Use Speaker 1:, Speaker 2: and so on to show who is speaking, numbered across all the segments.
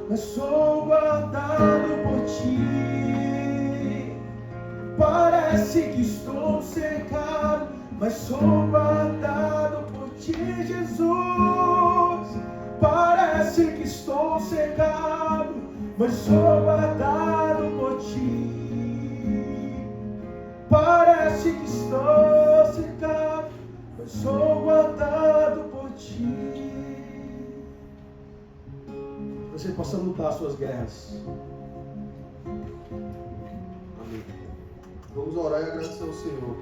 Speaker 1: mas sou guardado por ti. Parece que estou cercado, mas sou guardado por ti, Jesus. Parece que estou cercado, mas sou guardado por ti. Parece que estou cercado, mas sou guardado por ti. Você possa lutar suas guerras.
Speaker 2: Amém. Vamos orar e agradecer ao Senhor.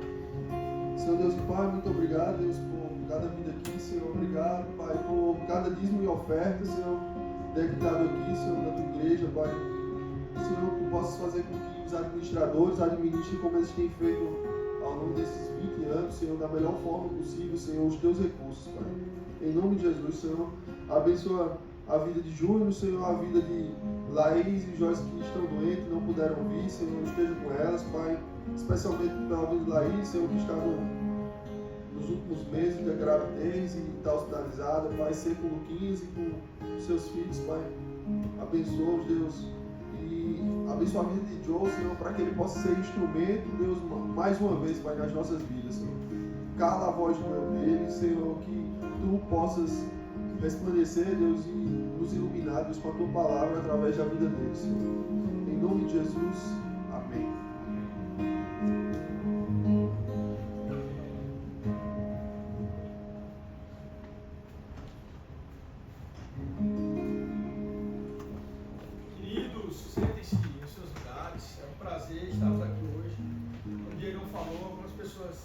Speaker 2: Senhor Deus e Pai, muito obrigado, Deus, por cada vida aqui, Senhor. Obrigado, Pai, por cada dízimo e oferta, Senhor, declarado aqui, Senhor, da tua igreja, Pai. Senhor, que possas fazer com que os administradores administrem como eles têm feito ao longo desses 20 anos, Senhor, da melhor forma possível, Senhor, os teus recursos, Pai. Em nome de Jesus, Senhor, abençoa a vida de Júnior, Senhor, a vida de Laís e Joyce que estão doentes, não puderam vir, Senhor, esteja com elas, Pai, especialmente pela vida de Laís, Senhor, que está nos últimos meses da gravidez e está hospitalizada, Pai, século 15 com os seus filhos, Pai, abençoa-os, Deus, e abençoa a vida de Joe, Senhor, para que ele possa ser instrumento, Deus, mais uma vez, Pai, nas nossas vidas, Senhor. Cala a voz do meu dele, Senhor, que tu possas resplandecer, Deus, e nos iluminar, Deus, com a tua palavra através da vida dele, Senhor. Em nome de Jesus, amém.
Speaker 1: Queridos, sentem-se em seus lugares. É um prazer estarmos aqui hoje. Como o Diego falou, algumas pessoas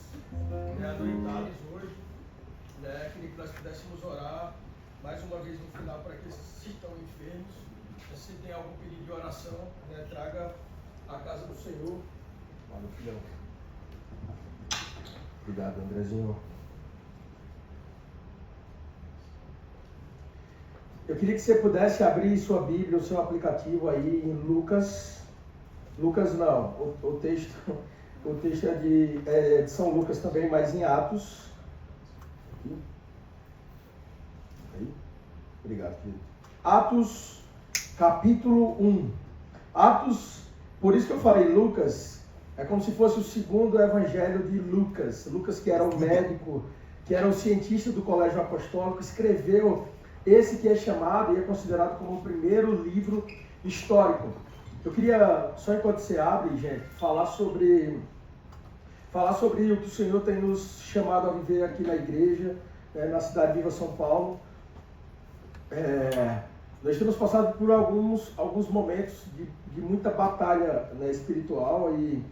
Speaker 1: adoentadas hoje. Queria que nós pudéssemos orar mais uma vez no final para aqueles que estão enfermos. Se tem algum pedido de oração, traga à casa do Senhor.
Speaker 3: Valeu, filhão. Obrigado, Andrezinho. Eu queria que você pudesse abrir sua Bíblia, o seu aplicativo aí em Lucas. Lucas não, o texto é de São Lucas também, mas em Atos. Aí. Obrigado, querido. Atos, capítulo 1. Atos, por isso que eu falei Lucas, é como se fosse o segundo evangelho de Lucas. Lucas, que era o médico, que era o cientista do Colégio Apostólico, escreveu esse que é chamado e é considerado como o primeiro livro histórico. Eu queria, só enquanto você abre, gente, falar sobre o que o Senhor tem nos chamado a viver aqui na igreja, na Cidade Viva São Paulo. Nós temos passado por alguns momentos de muita batalha, espiritual, e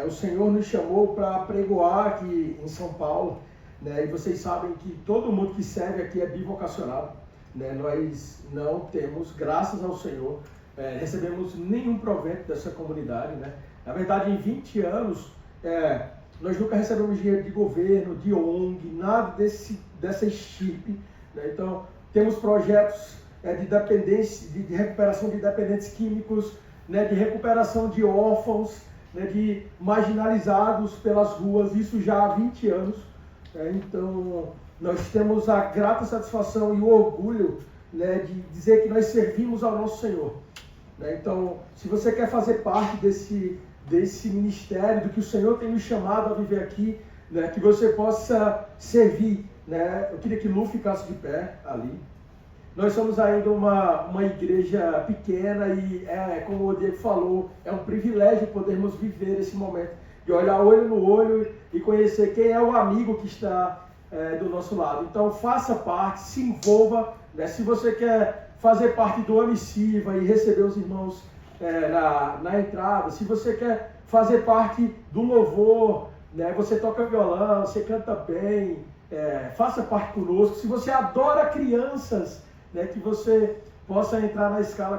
Speaker 3: o Senhor nos chamou para pregoar aqui em São Paulo, e vocês sabem que todo mundo que serve aqui é bivocacionado, nós não temos, graças ao Senhor, recebemos nenhum provento dessa comunidade, Na verdade, em 20 anos, nós nunca recebemos dinheiro de governo, de ONG, nada dessa estirpe, Então, temos projetos de dependência, de recuperação de dependentes químicos, de recuperação de órfãos, de marginalizados pelas ruas, isso já há 20 anos. Então, nós temos a grata satisfação e o orgulho de dizer que nós servimos ao nosso Senhor. Então, se você quer fazer parte desse ministério, do que o Senhor tem nos chamado a viver aqui, que você possa servir. Eu queria que Lu ficasse de pé ali. Nós somos ainda uma igreja pequena e, como o Diego falou, é um privilégio podermos viver esse momento, de olhar olho no olho e conhecer quem é o amigo que está do nosso lado. Então, faça parte, se envolva. Se você quer fazer parte do Amissiva e receber os irmãos na entrada, se você quer fazer parte do louvor, você toca violão, você canta bem, faça parte conosco. Se você adora crianças, que você possa entrar na escala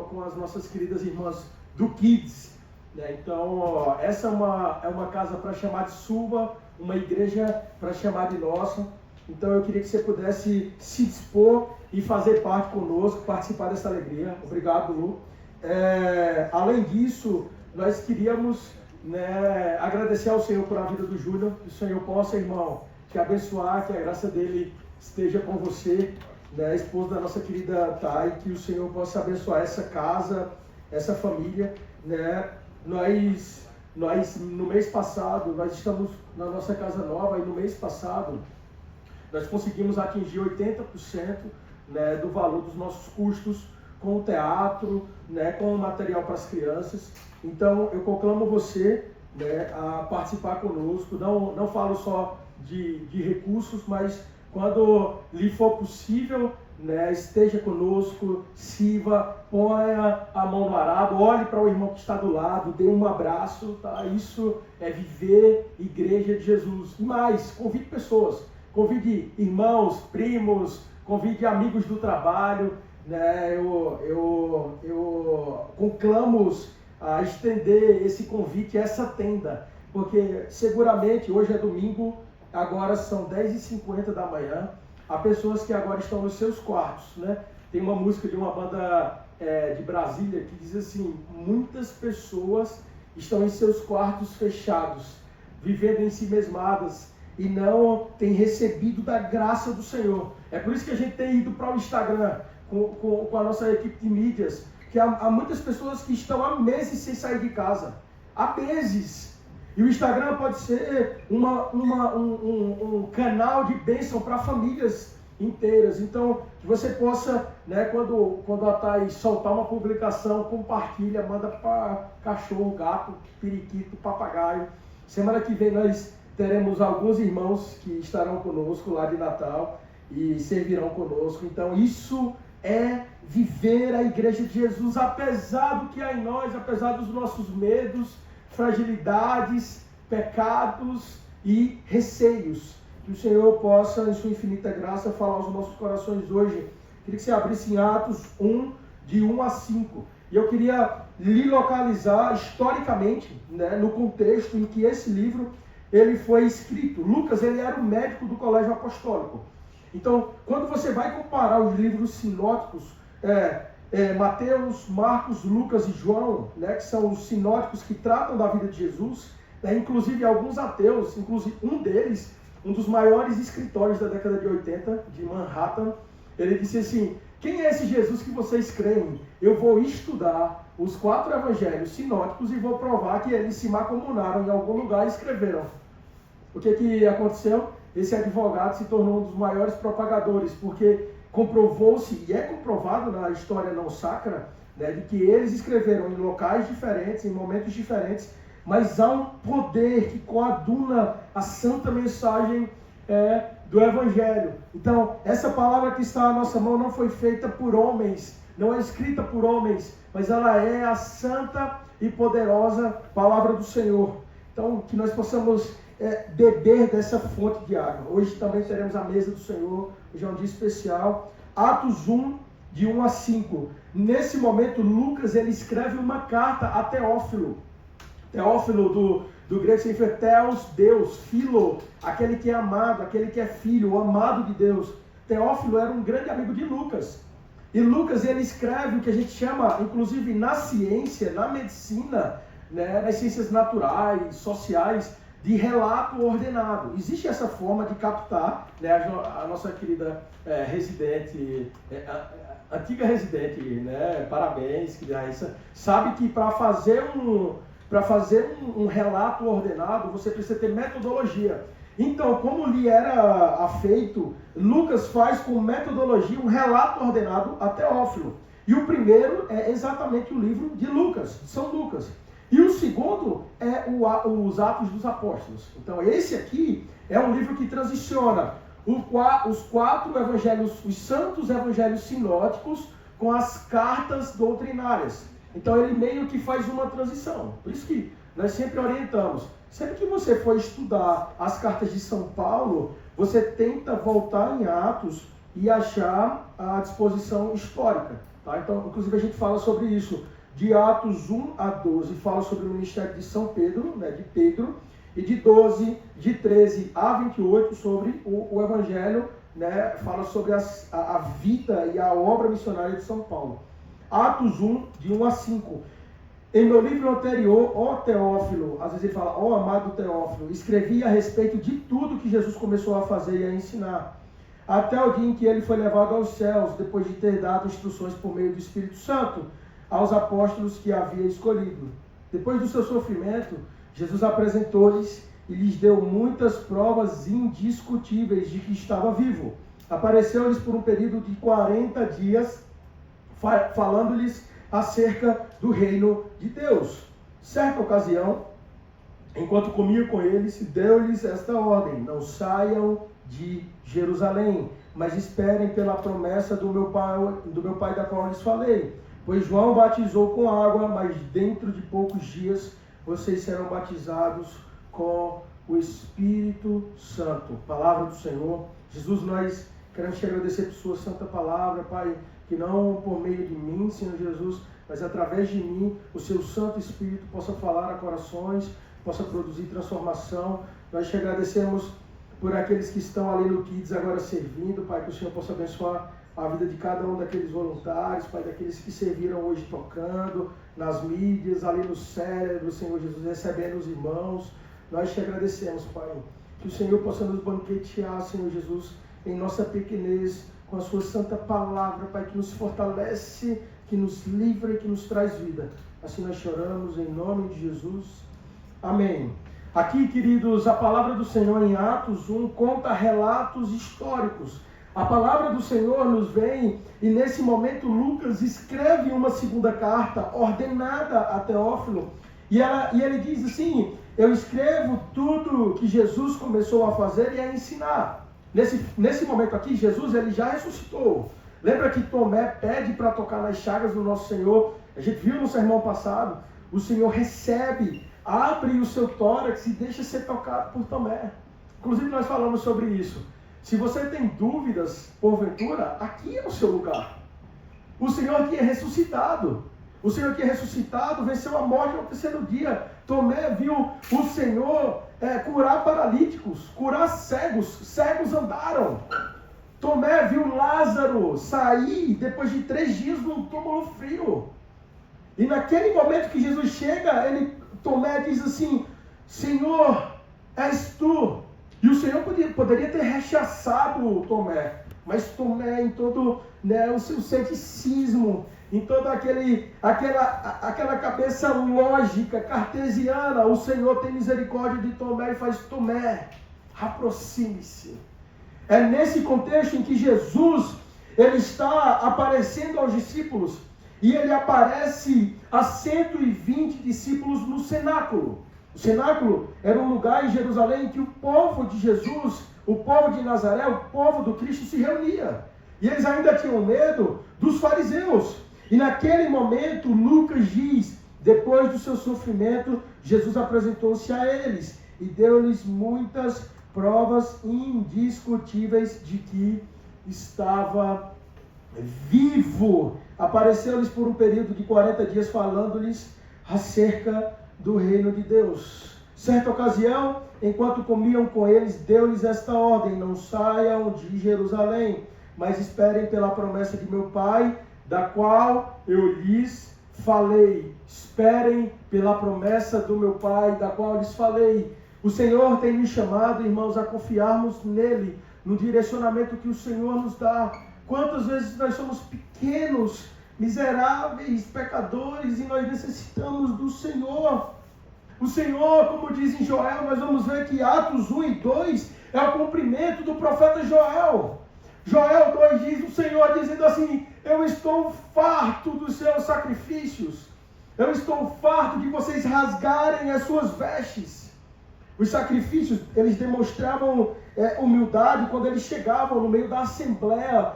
Speaker 3: com as nossas queridas irmãs do Kids. Então, essa é uma casa para chamar de sua, uma igreja para chamar de nossa. Então, eu queria que você pudesse se dispor e fazer parte conosco, participar dessa alegria. Obrigado, Lu. Além disso, nós queríamos agradecer ao Senhor por a vida do Júnior, que o Senhor possa, irmão, te abençoar, que a graça dele esteja com você, né, esposa da nossa querida Thay, que o Senhor possa abençoar essa casa, essa família, né? Nós no mês passado, nós estamos na nossa casa nova, e no mês passado nós conseguimos atingir 80%, né, do valor dos nossos custos com o teatro, né, com o material para as crianças. Então eu conclamo você, né, a participar conosco. Não falo só de recursos, mas quando lhe for possível, né, esteja conosco, sirva, ponha a mão no arado, olhe para o irmão que está do lado, dê um abraço, tá? Isso é viver Igreja de Jesus. E mais, convide pessoas, convide irmãos, primos, convide amigos do trabalho, né? Eu conclamo-os a estender esse convite, essa tenda, porque seguramente hoje é domingo, agora são 10h50 da manhã, há pessoas que agora estão nos seus quartos, né? Tem uma música de uma banda de Brasília que diz assim: muitas pessoas estão em seus quartos fechados, vivendo em si mesmadas e não têm recebido da graça do Senhor. É por isso que a gente tem ido para o Instagram com a nossa equipe de mídias, que há muitas pessoas que estão há meses sem sair de casa, há meses. E o Instagram pode ser um canal de bênção para famílias inteiras. Então, que você possa, né, quando a Thay soltar uma publicação, compartilha, manda para cachorro, gato, periquito, papagaio. Semana que vem nós teremos alguns irmãos que estarão conosco lá de Natal e servirão conosco. Então, isso é viver a Igreja de Jesus, apesar do que há em nós, apesar dos nossos medos, fragilidades, pecados e receios. Que o Senhor possa, em sua infinita graça, falar aos nossos corações hoje. Queria que você abrisse em Atos 1, de 1 a 5. E eu queria lhe localizar historicamente, né, no contexto em que esse livro ele foi escrito. Lucas, ele era o médico do colégio apostólico. Então, quando você vai comparar os livros sinóticos, Mateus, Marcos, Lucas e João, né, que são os sinóticos que tratam da vida de Jesus, né, inclusive alguns ateus, inclusive um deles, um dos maiores escritores da década de 80, de Manhattan, ele disse assim: quem é esse Jesus que vocês creem? Eu vou estudar os 4 evangelhos sinóticos e vou provar que eles se macomunaram em algum lugar e escreveram. O que aconteceu? Esse advogado se tornou um dos maiores propagadores, porque comprovou-se, e é comprovado na história não sacra, né, de que eles escreveram em locais diferentes, em momentos diferentes, mas há um poder que coaduna a santa mensagem do Evangelho. Então, essa palavra que está na nossa mão não foi feita por homens, não é escrita por homens, mas ela é a santa e poderosa palavra do Senhor. Então, que nós possamos beber dessa fonte de água. Hoje também teremos a mesa do Senhor, hoje é um dia especial. Atos 1, de 1 a 5. Nesse momento, Lucas ele escreve uma carta a Teófilo. Teófilo, do grego significa Theos, Deus, Philo, aquele que é amado, aquele que é filho, o amado de Deus. Teófilo era um grande amigo de Lucas. E Lucas ele escreve o que a gente chama, inclusive na ciência, na medicina, né, nas ciências naturais, sociais, de relato ordenado. Existe essa forma de captar, né, a nossa querida residente, antiga residente, né, parabéns, que sabe que para fazer um relato ordenado, você precisa ter metodologia. Então, como lhe era afeito, Lucas faz com metodologia um relato ordenado a Teófilo. E o primeiro é exatamente o livro de Lucas, de São Lucas. E o segundo é os Atos dos Apóstolos. Então, esse aqui é um livro que transiciona os 4 evangelhos, os santos evangelhos sinóticos, com as cartas doutrinárias. Então, ele meio que faz uma transição. Por isso que nós sempre orientamos. Sempre que você for estudar as cartas de São Paulo, você tenta voltar em Atos e achar a disposição histórica. Tá? Então, inclusive, a gente fala sobre isso. De Atos 1 a 12 fala sobre o ministério de São Pedro, né, de Pedro, e de 13 a 28 sobre o Evangelho, né, fala sobre a vida e a obra missionária de São Paulo. Atos 1, de 1 a 5. Em meu livro anterior, ó Teófilo, às vezes ele fala, ó amado Teófilo, escrevi a respeito de tudo que Jesus começou a fazer e a ensinar, até o dia em que ele foi levado aos céus, depois de ter dado instruções por meio do Espírito Santo aos apóstolos que havia escolhido. Depois do seu sofrimento, Jesus apresentou-lhes e lhes deu muitas provas indiscutíveis de que estava vivo. Apareceu-lhes por um período de 40 dias, falando-lhes acerca do reino de Deus. Certa ocasião, enquanto comia com eles, deu-lhes esta ordem: não saiam de Jerusalém, mas esperem pela promessa do meu Pai da qual lhes falei. Pois João batizou com água, mas dentro de poucos dias vocês serão batizados com o Espírito Santo. Palavra do Senhor. Jesus, nós queremos te agradecer por sua santa palavra, Pai, que não por meio de mim, Senhor Jesus, mas através de mim, o seu Santo Espírito possa falar a corações, possa produzir transformação. Nós te agradecemos por aqueles que estão ali no Kids agora servindo, Pai, que o Senhor possa abençoar a vida de cada um daqueles voluntários, Pai, daqueles que serviram hoje tocando, nas mídias, ali no cérebro, Senhor Jesus, recebendo os irmãos. Nós te agradecemos, Pai, que o Senhor possa nos banquetear, Senhor Jesus, em nossa pequenez, com a sua santa palavra, Pai, que nos fortalece, que nos livra e que nos traz vida. Assim nós choramos em nome de Jesus. Amém. Aqui, queridos, a palavra do Senhor em Atos 1 conta relatos históricos. A palavra do Senhor nos vem e nesse momento Lucas escreve uma segunda carta ordenada a Teófilo. E ele diz assim: eu escrevo tudo que Jesus começou a fazer e a ensinar. Nesse momento aqui, Jesus ele já ressuscitou. Lembra que Tomé pede para tocar nas chagas do nosso Senhor? A gente viu no sermão passado, o Senhor recebe, abre o seu tórax e deixa ser tocado por Tomé. Inclusive nós falamos sobre isso. Se você tem dúvidas, porventura, aqui é o seu lugar. O Senhor aqui é ressuscitado. O Senhor aqui é ressuscitado, venceu a morte no terceiro dia. Tomé viu o Senhor curar paralíticos, curar cegos. Cegos andaram. Tomé viu Lázaro sair depois de 3 dias num túmulo frio. E naquele momento que Jesus chega, Tomé diz assim: Senhor, és tu. E o Senhor poderia ter rechaçado Tomé, mas Tomé, em todo o seu ceticismo, em toda aquela cabeça lógica, cartesiana, o Senhor tem misericórdia de Tomé e faz: Tomé, aproxime-se. É nesse contexto em que Jesus ele está aparecendo aos discípulos, e ele aparece a 120 discípulos no cenáculo. O cenáculo era um lugar em Jerusalém em que o povo de Jesus, o povo de Nazaré, o povo do Cristo se reunia. E eles ainda tinham medo dos fariseus. E naquele momento, Lucas diz, depois do seu sofrimento, Jesus apresentou-se a eles e deu-lhes muitas provas indiscutíveis de que estava vivo. Apareceu-lhes por um período de 40 dias, falando-lhes acerca do reino de Deus. Certa ocasião, enquanto comiam com eles, deu-lhes esta ordem: não saiam de Jerusalém, mas esperem pela promessa de meu Pai, da qual eu lhes falei. Esperem pela promessa do meu Pai, da qual eu lhes falei. O Senhor tem nos chamado, irmãos, a confiarmos nele, no direcionamento que o Senhor nos dá. Quantas vezes nós somos pequenos, miseráveis, pecadores, e nós necessitamos do Senhor. O Senhor, como diz em Joel, nós vamos ver que Atos 1 e 2 é o cumprimento do profeta Joel. Joel 2 diz, o Senhor dizendo assim: eu estou farto dos seus sacrifícios, eu estou farto de vocês rasgarem as suas vestes. Os sacrifícios, eles demonstravam humildade quando eles chegavam no meio da assembleia.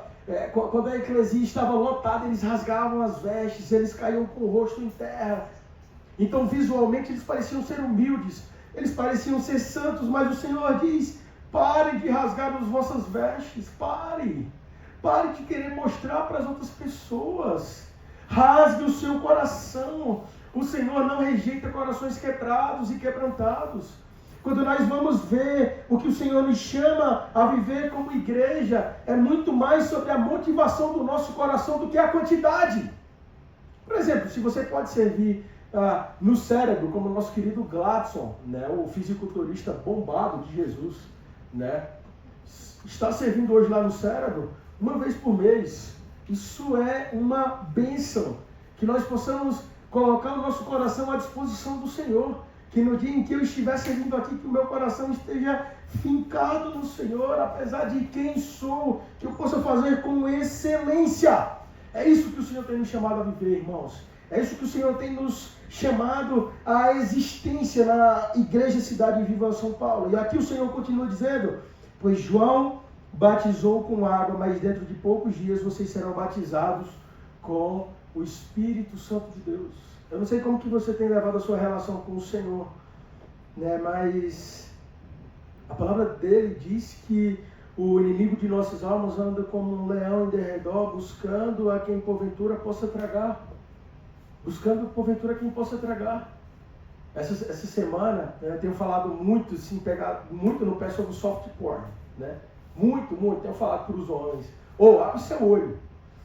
Speaker 3: Quando a eclesia estava lotada, eles rasgavam as vestes, eles caíam com o rosto em terra. Então, visualmente, eles pareciam ser humildes, eles pareciam ser santos, mas o Senhor diz: parem de rasgar as vossas vestes, pare de querer mostrar para as outras pessoas, rasgue o seu coração. O Senhor não rejeita corações quebrados e quebrantados. Quando nós vamos ver o que o Senhor nos chama a viver como igreja, é muito mais sobre a motivação do nosso coração do que a quantidade. Por exemplo, se você pode servir no cérebro, como o nosso querido Gladson, né, o fisiculturista bombado de Jesus, né? estar servindo hoje lá no Cérebro, uma vez por mês. Isso é uma bênção. Que nós possamos colocar o nosso coração à disposição do Senhor. Que no dia em que eu estiver servindo aqui, que o meu coração esteja fincado no Senhor, apesar de quem sou, que eu possa fazer com excelência. É isso que o Senhor tem nos chamado a viver, irmãos. É isso que o Senhor tem nos chamado à existência na Igreja Cidade Viva São Paulo. E aqui o Senhor continua dizendo, pois João batizou com água, mas dentro de poucos dias vocês serão batizados com o Espírito Santo de Deus. Eu não sei como que você tem levado a sua relação com o Senhor, né? Mas a palavra dele diz que o inimigo de nossas almas anda como um leão em derredor, buscando a quem porventura possa tragar. Buscando porventura quem possa tragar. Essa semana eu tenho falado muito, assim, pegado muito no pé sobre o softcore, né? Muito, tenho falado para os homens. Abre seu olho.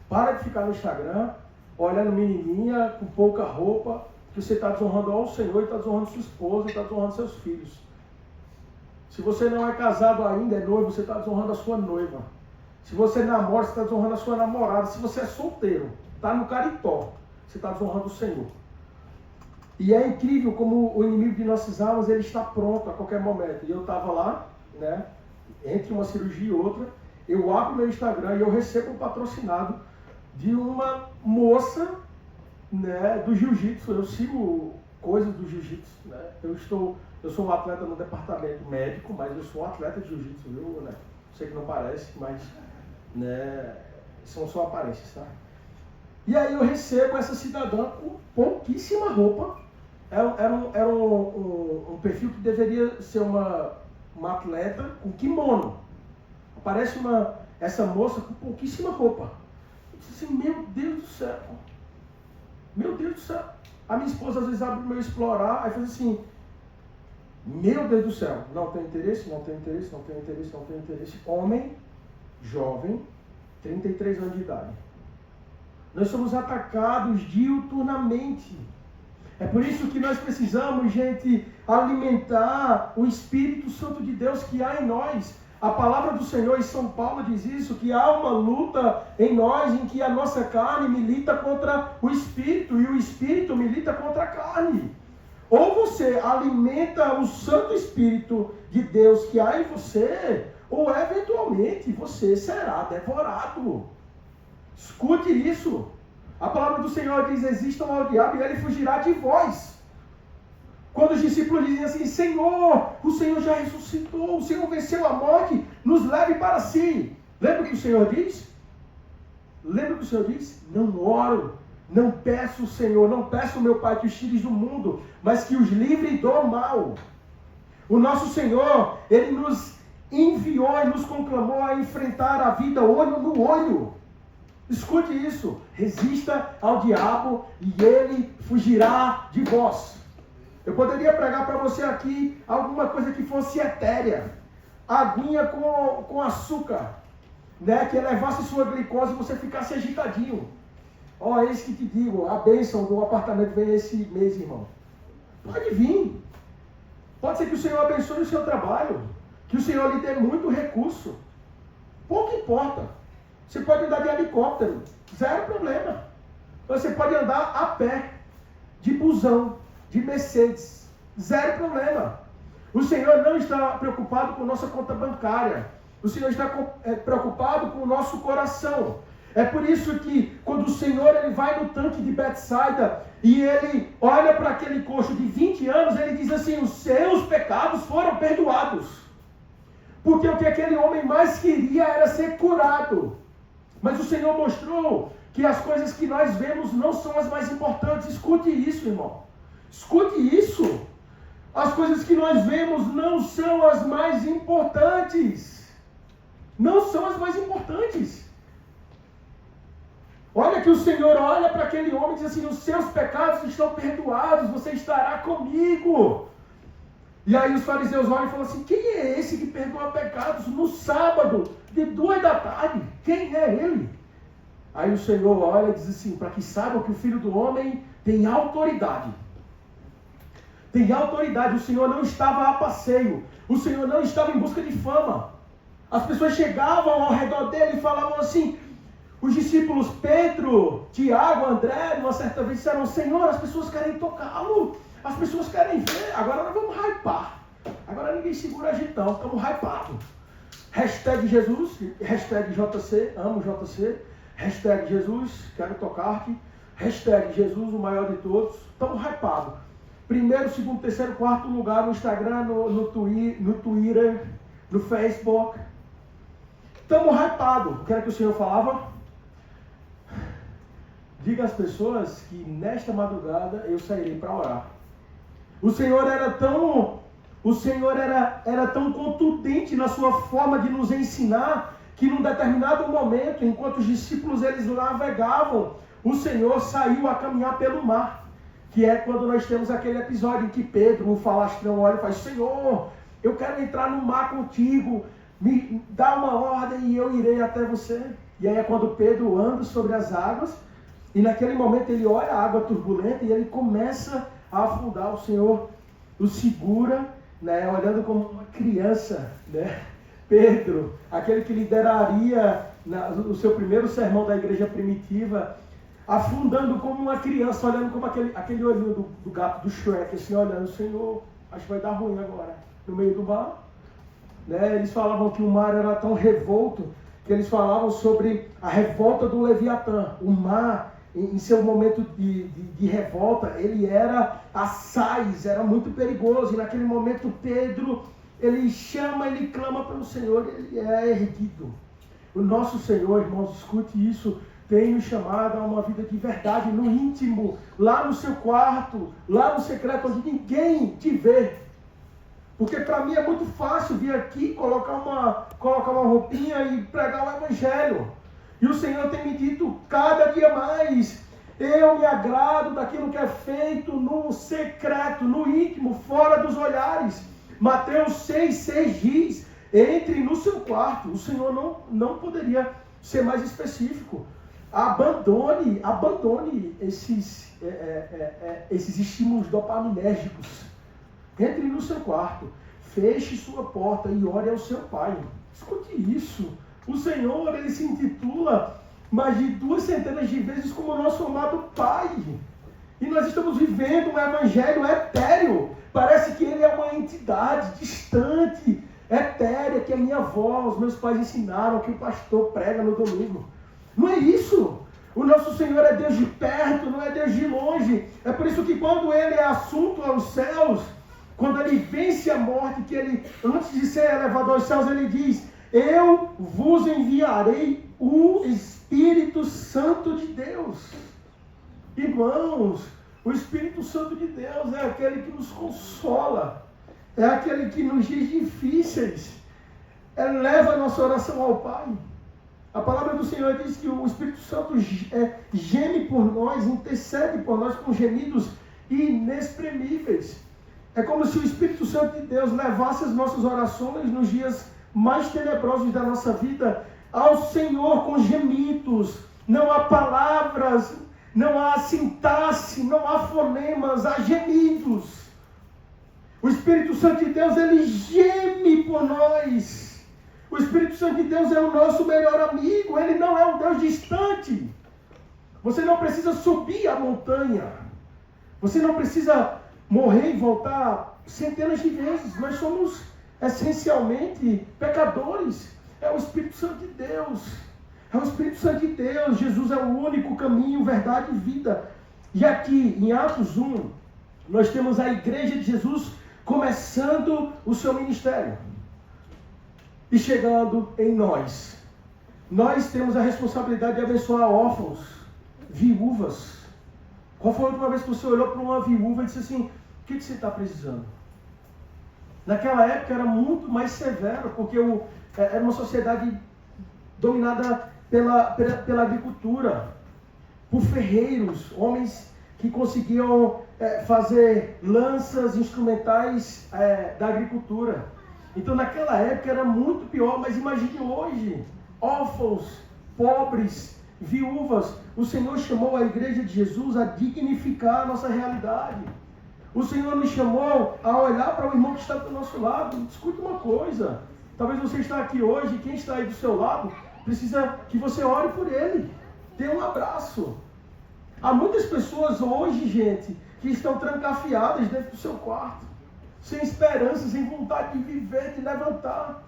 Speaker 3: Para de ficar no Instagram, olhando menininha com pouca roupa, que você está desonrando ao Senhor e está desonrando sua esposa, está desonrando seus filhos. Se você não é casado ainda, é noivo, você está desonrando a sua noiva. Se você namora, você está desonrando a sua namorada. Se você é solteiro, está no caritó, você está desonrando o Senhor. E é incrível como o inimigo de nossas almas, ele está pronto a qualquer momento. E eu estava lá, né, entre uma cirurgia e outra, eu abro meu Instagram e eu recebo um patrocinado de uma moça, né, do jiu-jitsu. Eu sigo coisas do jiu-jitsu, né? Eu sou um atleta no departamento médico, mas eu sou um atleta de jiu-jitsu, viu, né? Sei que não parece, mas, né, são só aparências, tá? E aí eu recebo essa cidadã com pouquíssima roupa. Era um perfil que deveria ser uma atleta com kimono. Aparece essa moça com pouquíssima roupa. Eu disse assim, meu Deus do céu. Meu Deus do céu. A minha esposa às vezes abre o meu explorar, aí faz assim, meu Deus do céu, não tem interesse. Homem, jovem, 33 anos de idade. Nós somos atacados diuturnamente. É por isso que nós precisamos, gente, alimentar o Espírito Santo de Deus que há em nós. A palavra do Senhor em São Paulo diz isso, que há uma luta em nós, em que a nossa carne milita contra o Espírito, e o Espírito milita contra a carne. Ou você alimenta o Santo Espírito de Deus que há em você, ou eventualmente você será devorado. Escute isso. A palavra do Senhor diz, resistam ao diabo e ele fugirá de vós. Quando os discípulos dizem assim, Senhor, o Senhor já ressuscitou, o Senhor venceu a morte, nos leve para si. Lembra o que o Senhor diz? Não oro, não peço o Senhor, não peço meu Pai que os tires do mundo, mas que os livre do mal. O nosso Senhor, Ele nos enviou e nos conclamou a enfrentar a vida olho no olho. Escute isso, resista ao diabo e ele fugirá de vós. Eu poderia pregar para você aqui alguma coisa que fosse etérea, aguinha com açúcar, né, que elevasse sua glicose e você ficasse agitadinho. Eis que te digo, a bênção do apartamento vem esse mês, irmão. Pode vir. Pode ser que o Senhor abençoe o seu trabalho, que o Senhor lhe dê muito recurso. Pouco importa. Você pode andar de helicóptero, zero problema. Você pode andar a pé, de busão, de Mercedes, zero problema. O Senhor não está preocupado com nossa conta bancária. O Senhor está preocupado com o nosso coração. É por isso que quando o Senhor ele vai no tanque de Betsaida e ele olha para aquele coxo de 20 anos, ele diz assim, os seus pecados foram perdoados. Porque o que aquele homem mais queria era ser curado. Mas o Senhor mostrou que as coisas que nós vemos não são as mais importantes. Escute isso, irmão. Escute isso. As coisas que nós vemos não são as mais importantes. Não são as mais importantes. Olha que o Senhor olha para aquele homem e diz assim, os seus pecados estão perdoados, você estará comigo. E aí os fariseus olham e falam assim, quem é esse que perdoa pecados no sábado, de 2 da tarde? Quem é ele? Aí o Senhor olha e diz assim, para que saibam que o Filho do Homem tem autoridade. Tem autoridade. O Senhor não estava a passeio. O Senhor não estava em busca de fama. As pessoas chegavam ao redor dele e falavam assim, os discípulos Pedro, Tiago, André, uma certa vez disseram, Senhor, as pessoas querem tocá-lo, as pessoas querem ver, agora nós vamos hypar. Agora ninguém segura a gente não, estamos hypados. Hashtag Jesus, hashtag JC, amo JC, hashtag Jesus, quero tocar-te, hashtag Jesus, o maior de todos, estamos hypados. Primeiro, segundo, terceiro, quarto lugar no Instagram, no Twitter, no Facebook. Estamos hypados. O que era que o Senhor falava? Diga às pessoas que nesta madrugada eu sairei para orar. O Senhor era tão contundente na sua forma de nos ensinar que num determinado momento, enquanto os discípulos eles navegavam, o Senhor saiu a caminhar pelo mar. Que é quando nós temos aquele episódio em que Pedro, o falastrão, olha e faz, Senhor, eu quero entrar no mar contigo, me dá uma ordem e eu irei até você. E aí é quando Pedro anda sobre as águas, e naquele momento ele olha a água turbulenta e ele começa a afundar. O Senhor o segura, né, olhando como uma criança, né? Pedro, aquele que lideraria o seu primeiro sermão da igreja primitiva, afundando como uma criança, olhando como aquele olhinho do gato do Shrek, assim, olhando, Senhor, acho que vai dar ruim agora, no meio do mar. Né? Eles falavam que o mar era tão revolto, que eles falavam sobre a revolta do Leviatã. O mar, em seu momento de revolta, ele era assaz, era muito perigoso. E naquele momento Pedro, ele chama, ele clama pelo Senhor, ele é erguido. O nosso Senhor, irmãos, escute isso, tem nos chamado a uma vida de verdade, no íntimo, lá no seu quarto, lá no secreto, onde ninguém te vê. Porque para mim é muito fácil vir aqui, colocar uma roupinha e pregar o Evangelho. E o Senhor tem me dito cada dia mais, eu me agrado daquilo que é feito no secreto, no íntimo, fora dos olhares. Mateus 6,6 diz, entre no seu quarto. O Senhor não poderia ser mais específico. Abandone esses estímulos dopaminérgicos. Entre no seu quarto, feche sua porta e ore ao seu Pai. Escute isso. O Senhor, ele se intitula mais de 200 de vezes como o nosso amado Pai. E nós estamos vivendo um evangelho etéreo. Parece que ele é uma entidade distante, etérea, que a minha avó, os meus pais ensinaram, que o pastor prega no domingo. Não é isso. O nosso Senhor é Deus de perto, não é Deus de longe. É por isso que quando ele é assunto aos céus, quando ele vence a morte, que ele, antes de ser elevado aos céus, ele diz, eu vos enviarei o Espírito Santo de Deus. Irmãos, o Espírito Santo de Deus é aquele que nos consola, é aquele que nos dias difíceis eleva a nossa oração ao Pai. A palavra do Senhor diz que o Espírito Santo geme por nós, intercede por nós com gemidos inexprimíveis. É como se o Espírito Santo de Deus levasse as nossas orações nos dias mais tenebrosos da nossa vida ao Senhor com gemidos. Não há palavras, não há sintaxe, não há fonemas, há gemidos. O Espírito Santo de Deus, ele geme por nós. O Espírito Santo de Deus é o nosso melhor amigo, ele não é um Deus distante. Você não precisa subir a montanha. Você não precisa morrer e voltar centenas de vezes. Nós somos essencialmente pecadores. É o Espírito Santo de Deus. É o Espírito Santo de Deus. Jesus é o único caminho, verdade e vida. E aqui, em Atos 1, nós temos a igreja de Jesus começando o seu ministério. E chegando em nós. Nós temos a responsabilidade de abençoar órfãos, viúvas. Qual foi a última vez que você olhou para uma viúva e disse assim, o que você está precisando? Naquela época era muito mais severo, porque era uma sociedade dominada pela agricultura, por ferreiros, homens que conseguiam fazer lanças instrumentais da agricultura. Então naquela época era muito pior, mas imagine hoje, órfãos, pobres, viúvas. O Senhor chamou a igreja de Jesus a dignificar a nossa realidade. O Senhor nos chamou a olhar para o irmão que está do nosso lado. Escute uma coisa, Talvez você está aqui hoje, quem está aí do seu lado, precisa que você ore por ele. Dê um abraço. Há muitas pessoas hoje, gente, que estão trancafiadas dentro do seu quarto, sem esperança, sem vontade de viver, de levantar.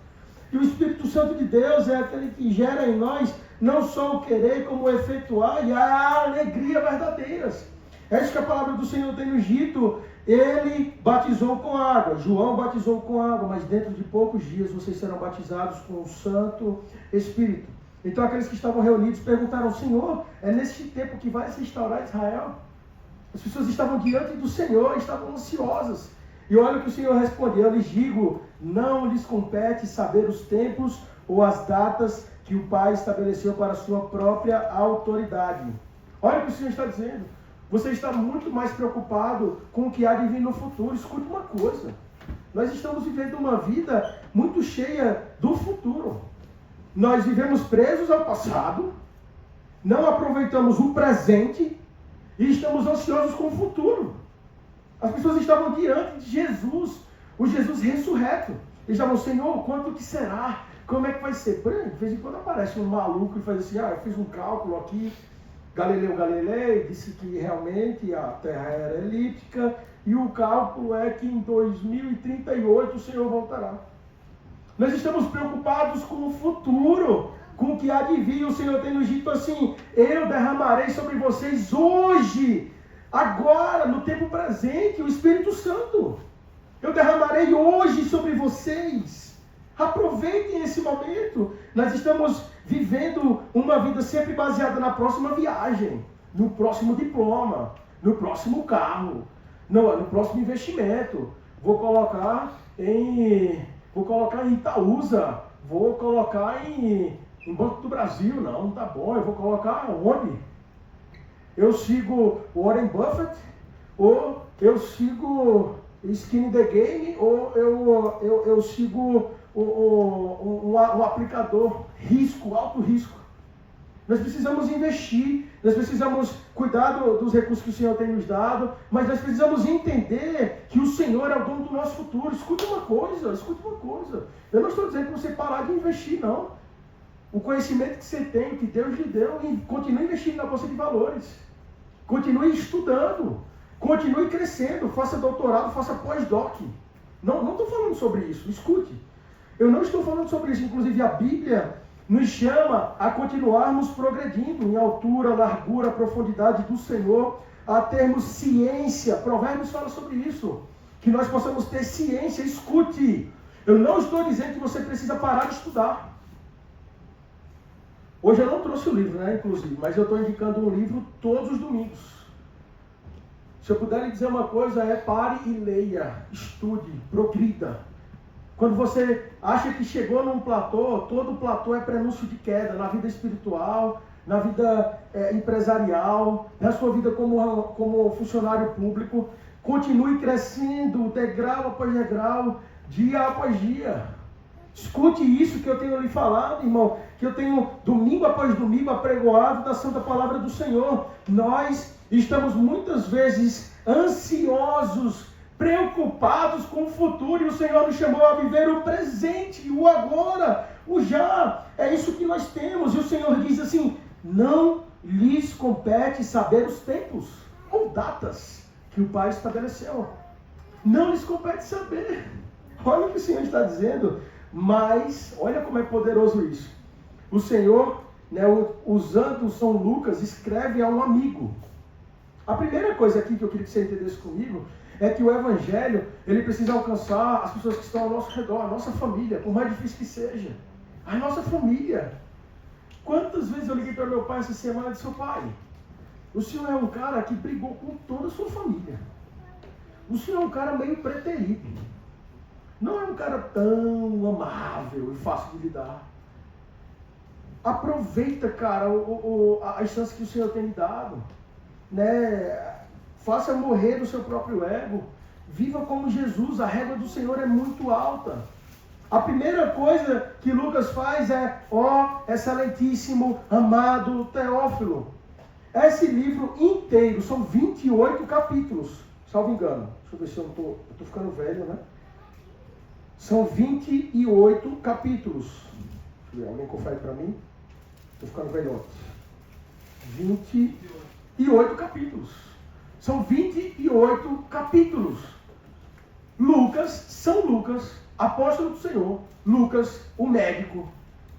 Speaker 3: E o Espírito Santo de Deus é aquele que gera em nós não só o querer, como o efetuar e a alegria verdadeiras. É isso que a palavra do Senhor tem nos dito. Ele batizou com água, João batizou com água, mas dentro de poucos dias vocês serão batizados com o Santo Espírito. Então aqueles que estavam reunidos perguntaram: Senhor, é neste tempo que vai se restaurar Israel? As pessoas estavam diante do Senhor, estavam ansiosas. E olha o que o Senhor respondeu: eu lhes digo, não lhes compete saber os tempos ou as datas que o Pai estabeleceu para a sua própria autoridade. Olha o que o Senhor está dizendo. Você está muito mais preocupado com o que há de vir no futuro. Escute uma coisa. Nós estamos vivendo uma vida muito cheia do futuro. Nós vivemos presos ao passado, não aproveitamos o presente e estamos ansiosos com o futuro. As pessoas estavam diante de Jesus, o Jesus ressurreto. Eles estavam: Senhor, quanto que será? Como é que vai ser? Por aí, de vez em quando aparece um maluco e faz assim: eu fiz um cálculo aqui. Galileu Galilei disse que realmente a Terra era elíptica e o cálculo é que em 2038 o Senhor voltará. Nós estamos preocupados com o futuro, com o que há de vir. O Senhor tem nos dito assim: eu derramarei sobre vocês hoje, agora, no tempo presente, o Espírito Santo. Eu derramarei hoje sobre vocês. Aproveitem esse momento. Nós estamos vivendo uma vida sempre baseada na próxima viagem, no próximo diploma, no próximo carro, no próximo investimento. Vou colocar em Itaúsa, vou colocar em Banco do Brasil. Não tá bom, eu vou colocar onde? Eu sigo Warren Buffett, ou eu sigo Skin in the Game, ou eu sigo um aplicador alto risco. Nós precisamos investir, nós precisamos cuidar dos recursos que o Senhor tem nos dado, mas nós precisamos entender que o Senhor é o dono do nosso futuro. Escute uma coisa. Eu não estou dizendo para você parar de investir, não. O conhecimento que você tem, que Deus lhe deu, continue investindo na bolsa de valores. Continue estudando, continue crescendo, faça doutorado, faça pós-doc. Não estou falando sobre isso, escute. Eu não estou falando sobre isso. Inclusive a Bíblia nos chama a continuarmos progredindo em altura, largura, profundidade do Senhor, a termos ciência. Provérbios fala sobre isso, que nós possamos ter ciência. Escute, eu não estou dizendo que você precisa parar de estudar. Hoje eu não trouxe o livro, inclusive, mas eu estou indicando um livro todos os domingos. Se eu puder lhe dizer uma coisa, pare e leia, estude, progrida. Quando você acha que chegou num platô, todo platô é prenúncio de queda na vida espiritual, na vida empresarial, na sua vida como funcionário público. Continue crescendo, degrau após degrau, dia após dia. Escute isso que eu tenho lhe falado, irmão, que eu tenho domingo após domingo apregoado da Santa Palavra do Senhor. Nós estamos muitas vezes ansiosos, preocupados com o futuro, e o Senhor nos chamou a viver o presente, o agora, o já. É isso que nós temos. E o Senhor diz assim: não lhes compete saber os tempos ou datas que o Pai estabeleceu. Não lhes compete saber. Olha o que o Senhor está dizendo. Mas olha como é poderoso isso. O Senhor, usando São Lucas, escreve a um amigo. A primeira coisa aqui que eu queria que você entendesse comigo é que o Evangelho, ele precisa alcançar as pessoas que estão ao nosso redor, a nossa família, por mais difícil que seja. A nossa família. Quantas vezes eu liguei para meu pai essa semana e disse: pai, o senhor é um cara que brigou com toda a sua família. O senhor é um cara meio preterido. Não é um cara tão amável e fácil de lidar. Aproveita, cara, a chance que o Senhor tem me dado. Faça morrer do seu próprio ego. Viva como Jesus. A régua do Senhor é muito alta. A primeira coisa que Lucas faz é: excelentíssimo, amado Teófilo. Esse livro inteiro, são 28 capítulos, salvo engano. Deixa eu ver se eu estou ficando velho, né? São 28 capítulos. Deixa eu ver, alguém confere para mim? Estou ficando velhote. 28 capítulos. São 28 capítulos. São Lucas, apóstolo do Senhor, Lucas, o médico,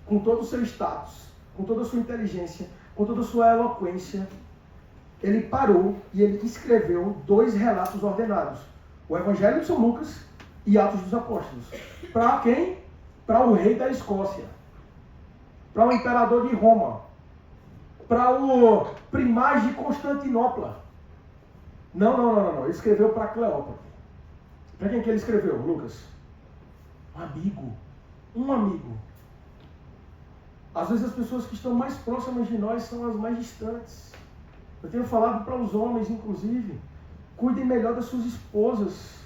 Speaker 3: com todo o seu status, com toda a sua inteligência, com toda a sua eloquência, ele parou e ele escreveu 2 relatos ordenados. O Evangelho de São Lucas e Atos dos Apóstolos. Para quem? Para o rei da Escócia. Para o imperador de Roma. Para o primaz de Constantinopla. Não. Ele escreveu para Cleópatra. Para quem que ele escreveu, Lucas? Um amigo. Às vezes as pessoas que estão mais próximas de nós são as mais distantes. Eu tenho falado para os homens, inclusive, cuidem melhor das suas esposas.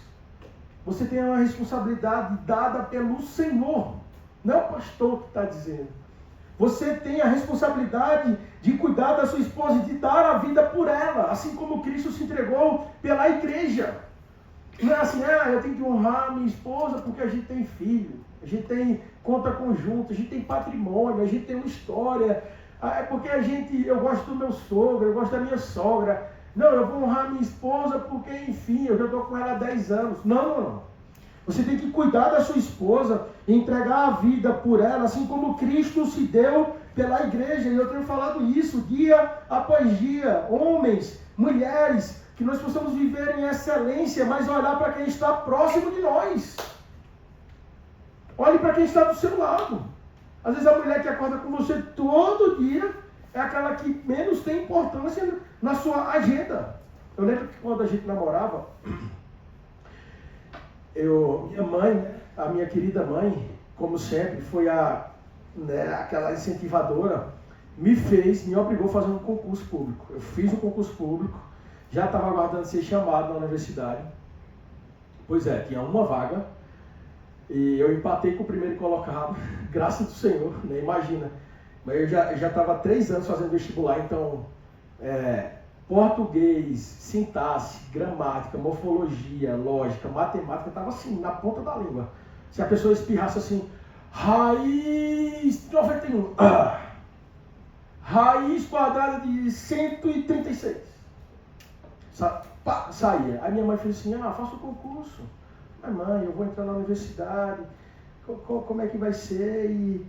Speaker 3: Você tem uma responsabilidade dada pelo Senhor. Não é o pastor que está dizendo. Você tem a responsabilidade de cuidar da sua esposa e de dar a vida por ela, assim como Cristo se entregou pela igreja. Não é assim, eu tenho que honrar a minha esposa porque a gente tem filho, a gente tem conta conjunta, a gente tem patrimônio, a gente tem uma história, é porque eu gosto do meu sogro, eu gosto da minha sogra. Não, eu vou honrar a minha esposa porque, enfim, eu já estou com ela há 10 anos. Não. Você tem que cuidar da sua esposa, entregar a vida por ela, assim como Cristo se deu pela igreja. E eu tenho falado isso dia após dia. Homens, mulheres, que nós possamos viver em excelência, mas olhar para quem está próximo de nós. Olhe para quem está do seu lado. Às vezes a mulher que acorda com você todo dia é aquela que menos tem importância na sua agenda. Eu lembro que quando a gente namorava, minha mãe, a minha querida mãe, como sempre, foi aquela incentivadora, me obrigou a fazer um concurso público. Eu fiz um concurso público, já estava aguardando ser chamado na universidade. Pois é, tinha uma vaga, e eu empatei com o primeiro colocado, graças do Senhor, né? Imagina. Mas eu já estava 3 anos fazendo vestibular, então português, sintaxe, gramática, morfologia, lógica, matemática, estava assim, na ponta da língua. Se a pessoa espirrasse assim, raiz 91, raiz quadrada de 136, saía. Aí minha mãe fez assim, faça o concurso. Mas mãe, eu vou entrar na universidade, como é que vai ser? E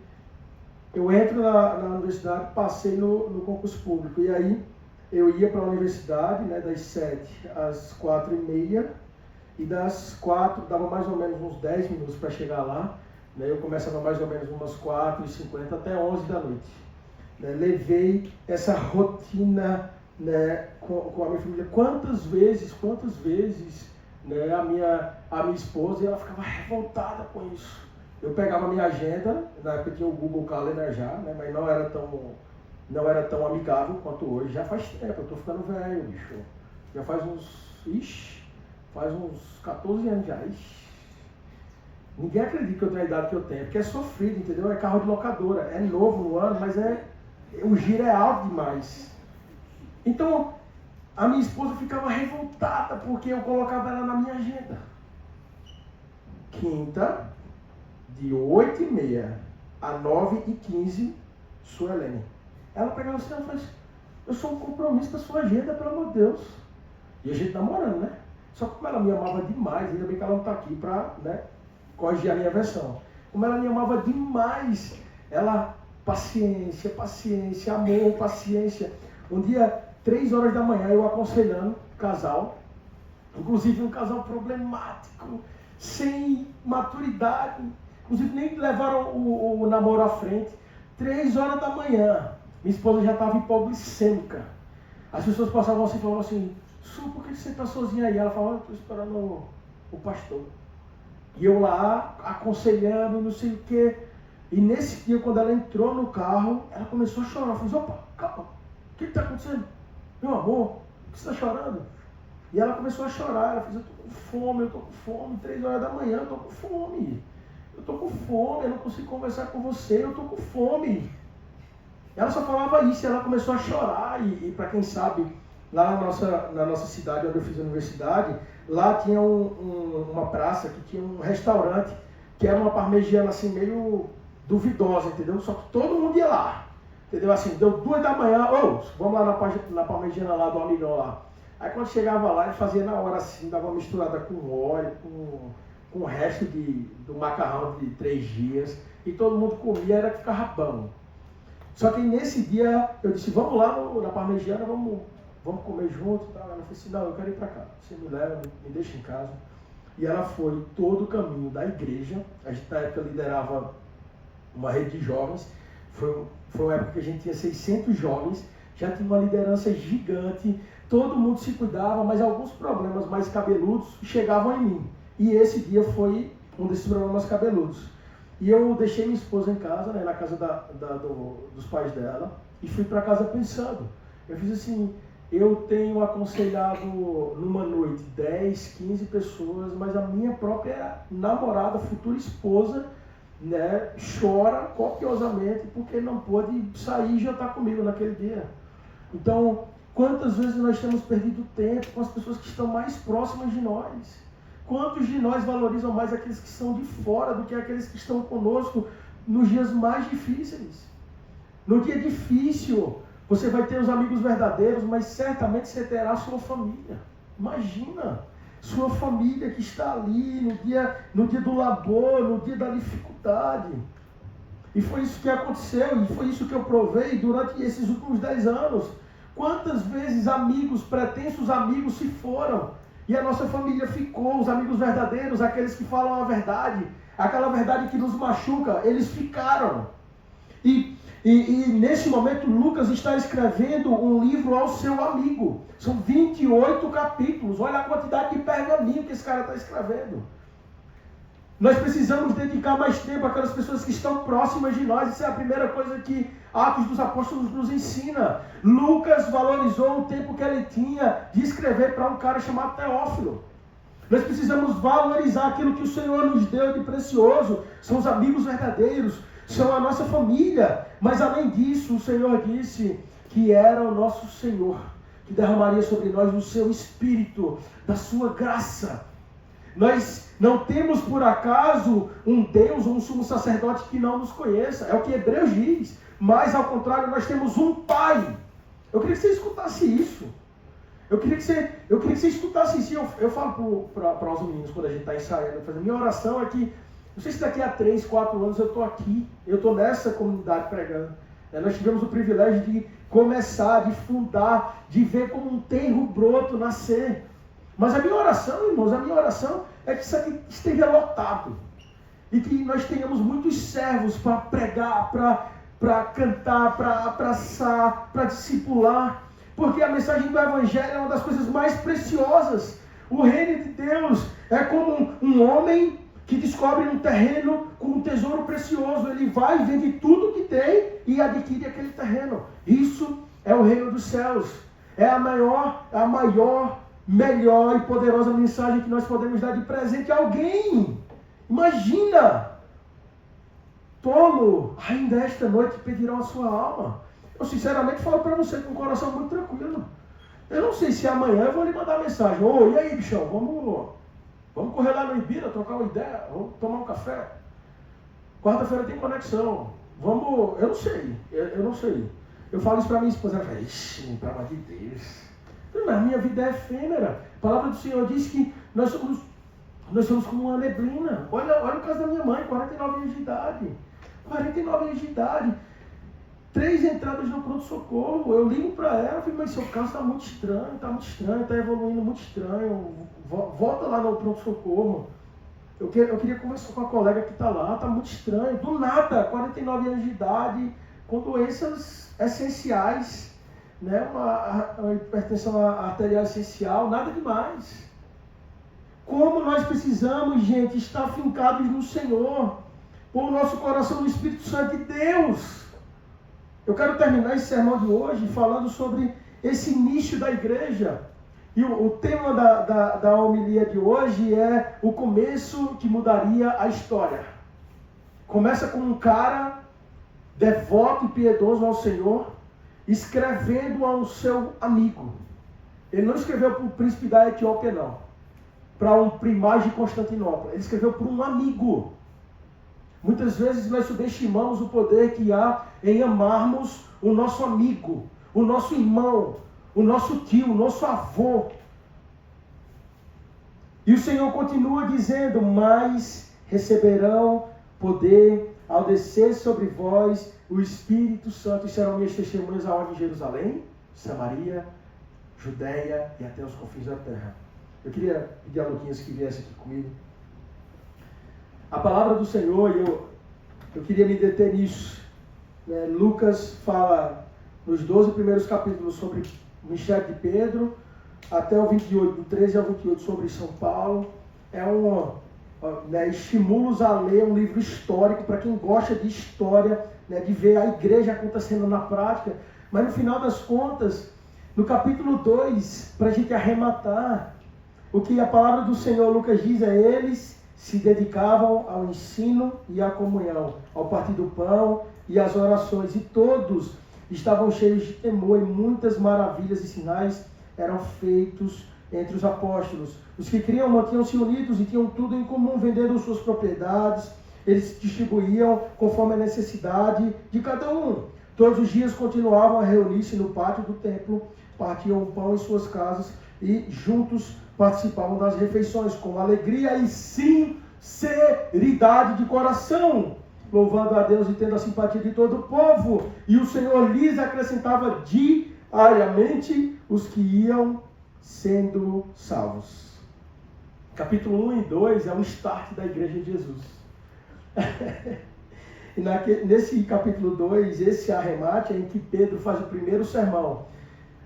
Speaker 3: eu entro na universidade, passei no concurso público, e aí eu ia para a universidade, né, das 7 às 4h30, e das 4, dava mais ou menos uns 10 minutos para chegar lá, né, eu começava mais ou menos umas 4h50 até 11 da noite. Né, levei essa rotina, né, com a minha família. Quantas vezes, né, a minha esposa, ela ficava revoltada com isso. Eu pegava a minha agenda, na época tinha o Google Calendar já, né, mas não era tão amigável quanto hoje. Já faz tempo, eu tô ficando velho, bicho. Já faz uns 14 anos já. Ninguém acredita que eu tenho a idade que eu tenho, porque é sofrido, entendeu? É carro de locadora, é novo no ano, mas o giro é alto demais. Então, a minha esposa ficava revoltada porque eu colocava ela na minha agenda. Quinta, de 8h30 a 9h15, Suelene. Ela pegava assim, ela falou assim, eu sou um compromisso da sua agenda, pelo amor de Deus. E a gente namorando, né? Só que como ela me amava demais, ainda bem que ela não está aqui para, né, corrigir a minha versão. Como ela me amava demais, ela, paciência, amor, paciência. Um dia, 3 horas da manhã, eu aconselhando o casal, inclusive um casal problemático, sem maturidade, inclusive nem levaram o namoro à frente. 3 horas da manhã, minha esposa já estava hipoglicêmica. As pessoas passavam assim e falavam assim, Su, por que você está sozinha aí? Ela falava, estou esperando o pastor. E eu lá, aconselhando, não sei o quê. E nesse dia, quando ela entrou no carro, ela começou a chorar. Eu falei, opa, calma, o que está acontecendo? Meu amor, por que você está chorando? E ela começou a chorar. Ela fez, eu estou com fome, 3 horas da manhã, eu estou com fome. Eu não consigo conversar com você, eu estou com fome. Ela só falava isso, e ela começou a chorar. E para quem sabe, lá na nossa cidade, onde eu fiz a universidade, lá tinha uma praça que tinha um restaurante que era uma parmegiana assim meio duvidosa, entendeu? Só que todo mundo ia lá, entendeu? Assim, deu 2 da manhã, vamos lá na parmegiana lá do amigão lá. Aí quando chegava lá, ele fazia na hora assim, dava uma misturada com óleo, com o resto do macarrão de 3 dias, e todo mundo comia, era que ficava bom. Só que nesse dia, eu disse, vamos lá na parmegiana, vamos comer junto e tal. Ela falou assim, não, eu quero ir para casa, você me leva, me deixa em casa. E ela foi todo o caminho da igreja. A gente na época liderava uma rede de jovens, foi uma época que a gente tinha 600 jovens, já tinha uma liderança gigante, todo mundo se cuidava, mas alguns problemas mais cabeludos chegavam em mim. E esse dia foi um desses problemas cabeludos. E eu deixei minha esposa em casa, né, na casa dos pais dela, e fui para casa pensando. Eu fiz assim, eu tenho aconselhado numa noite 10, 15 pessoas, mas a minha própria namorada, futura esposa, né, chora copiosamente porque não pôde sair e jantar comigo naquele dia. Então, quantas vezes nós temos perdido tempo com as pessoas que estão mais próximas de nós? Quantos de nós valorizam mais aqueles que são de fora do que aqueles que estão conosco nos dias mais difíceis? No dia difícil, você vai ter os amigos verdadeiros, mas certamente você terá a sua família. Imagina, sua família que está ali no dia do labor, no dia da dificuldade. E foi isso que aconteceu, e foi isso que eu provei durante esses últimos 10 anos. Quantas vezes amigos, pretensos amigos se foram, e a nossa família ficou, os amigos verdadeiros, aqueles que falam a verdade, aquela verdade que nos machuca, eles ficaram. E nesse momento Lucas está escrevendo um livro ao seu amigo. São 28 capítulos. Olha a quantidade de pergaminho que esse cara está escrevendo. Nós precisamos dedicar mais tempo àquelas pessoas que estão próximas de nós. Isso é a primeira coisa que Atos dos Apóstolos nos ensina. Lucas valorizou o tempo que ele tinha de escrever para um cara chamado Teófilo. Nós precisamos valorizar aquilo que o Senhor nos deu de precioso. São os amigos verdadeiros, são a nossa família. Mas além disso, o Senhor disse que era o nosso Senhor, que derramaria sobre nós o seu Espírito, da sua graça. Nós não temos por acaso um Deus ou um sumo sacerdote que não nos conheça. É o que Hebreus diz. Mas ao contrário, nós temos um Pai. Eu queria que você escutasse isso. Eu queria que você escutasse isso. Eu falo para os meninos quando a gente está ensaiando. Minha oração é que, não sei se daqui a 3, 4 anos eu estou aqui. Eu estou nessa comunidade pregando. Nós tivemos o privilégio de começar, de fundar, de ver como um tenro broto nascer. Mas a minha oração, irmãos, é que isso aqui esteja lotado. E que nós tenhamos muitos servos para pregar, para cantar, para abraçar, para discipular. Porque a mensagem do Evangelho é uma das coisas mais preciosas. O reino de Deus é como um homem que descobre um terreno com um tesouro precioso. Ele vai, vende tudo que tem e adquire aquele terreno. Isso é o reino dos céus. É a maior, melhor e poderosa mensagem que nós podemos dar de presente a alguém. Imagina! Tolo, ainda esta noite pedirão a sua alma. Eu sinceramente falo para você com o coração muito tranquilo. Eu não sei se amanhã eu vou lhe mandar mensagem. E aí, bichão, vamos correr lá no Ibira, trocar uma ideia, vamos tomar um café. Quarta-feira tem conexão. Eu não sei. Eu falo isso para minha esposa, ela fala, ixi, pelo amor de Deus. A minha vida é efêmera. A palavra do Senhor diz que nós somos como uma neblina. Olha o caso da minha mãe, 49 anos de idade. 49 anos de idade. 3 entradas no pronto-socorro. Eu ligo para ela e falo, mas seu caso está muito estranho, está evoluindo muito estranho. Volta lá no pronto-socorro. Eu queria conversar com a colega que está lá, está muito estranho. Do nada, 49 anos de idade, com doenças essenciais. Né? Uma hipertensão arterial essencial, nada demais. Como nós precisamos, gente, estar fincados no Senhor, pôr o nosso coração no Espírito Santo de Deus. Eu quero terminar esse sermão de hoje falando sobre esse início da igreja. E o tema da homilia de hoje é o começo que mudaria a história. Começa com um cara devoto e piedoso ao Senhor, escrevendo ao seu amigo. Ele não escreveu para o príncipe da Etiópia, não. Para um primaz de Constantinopla. Ele escreveu para um amigo. Muitas vezes nós subestimamos o poder que há em amarmos o nosso amigo, o nosso irmão, o nosso tio, o nosso avô. E o Senhor continua dizendo: mas receberão poder ao descer sobre vós o Espírito Santo, e serão minhas testemunhas aonde? Em Jerusalém, Samaria, Judeia e até os confins da terra. Eu queria pedir a Luquinhas que viesse aqui comigo. A palavra do Senhor, eu queria me deter nisso. Lucas fala nos 12 primeiros capítulos sobre o ministério de Pedro, até o 28, do 13 ao 28 sobre São Paulo. Estimula-os a ler um livro histórico para quem gosta de história, de ver a igreja acontecendo na prática. Mas no final das contas, no capítulo 2, para a gente arrematar, o que a palavra do Senhor, Lucas diz, eles se dedicavam ao ensino e à comunhão, ao partir do pão e às orações, e todos estavam cheios de temor, e muitas maravilhas e sinais eram feitos entre os apóstolos. Os que criam mantinham-se unidos e tinham tudo em comum, vendendo suas propriedades, eles distribuíam conforme a necessidade de cada um. Todos os dias continuavam a reunir-se no pátio do templo, partiam o pão em suas casas e juntos participavam das refeições com alegria e sinceridade de coração, louvando a Deus e tendo a simpatia de todo o povo. E o Senhor lhes acrescentava diariamente os que iam sendo salvos. Capítulo 1 e 2 é um start da Igreja de Jesus. E nesse capítulo 2, esse arremate é em que Pedro faz o primeiro sermão.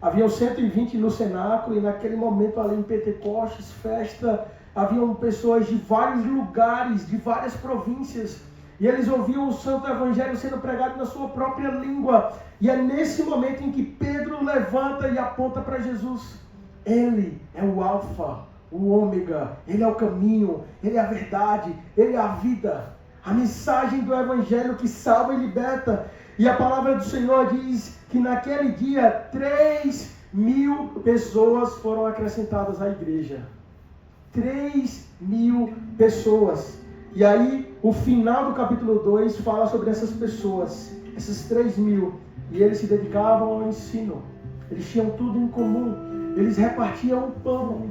Speaker 3: Haviam 120 no cenáculo, e naquele momento ali em Pentecostes, festa, haviam pessoas de vários lugares, de várias províncias, e eles ouviam o Santo Evangelho sendo pregado na sua própria língua. E é nesse momento em que Pedro levanta e aponta para Jesus. Ele é o Alfa, o Ômega, Ele é o caminho, Ele é a verdade, Ele é a vida. A mensagem do Evangelho que salva e liberta. E a palavra do Senhor diz que naquele dia 3.000 pessoas foram acrescentadas à igreja. 3.000 pessoas. E aí o final do capítulo 2 fala sobre essas pessoas, essas 3.000. E eles se dedicavam ao ensino. Eles tinham tudo em comum. Eles repartiam o pão.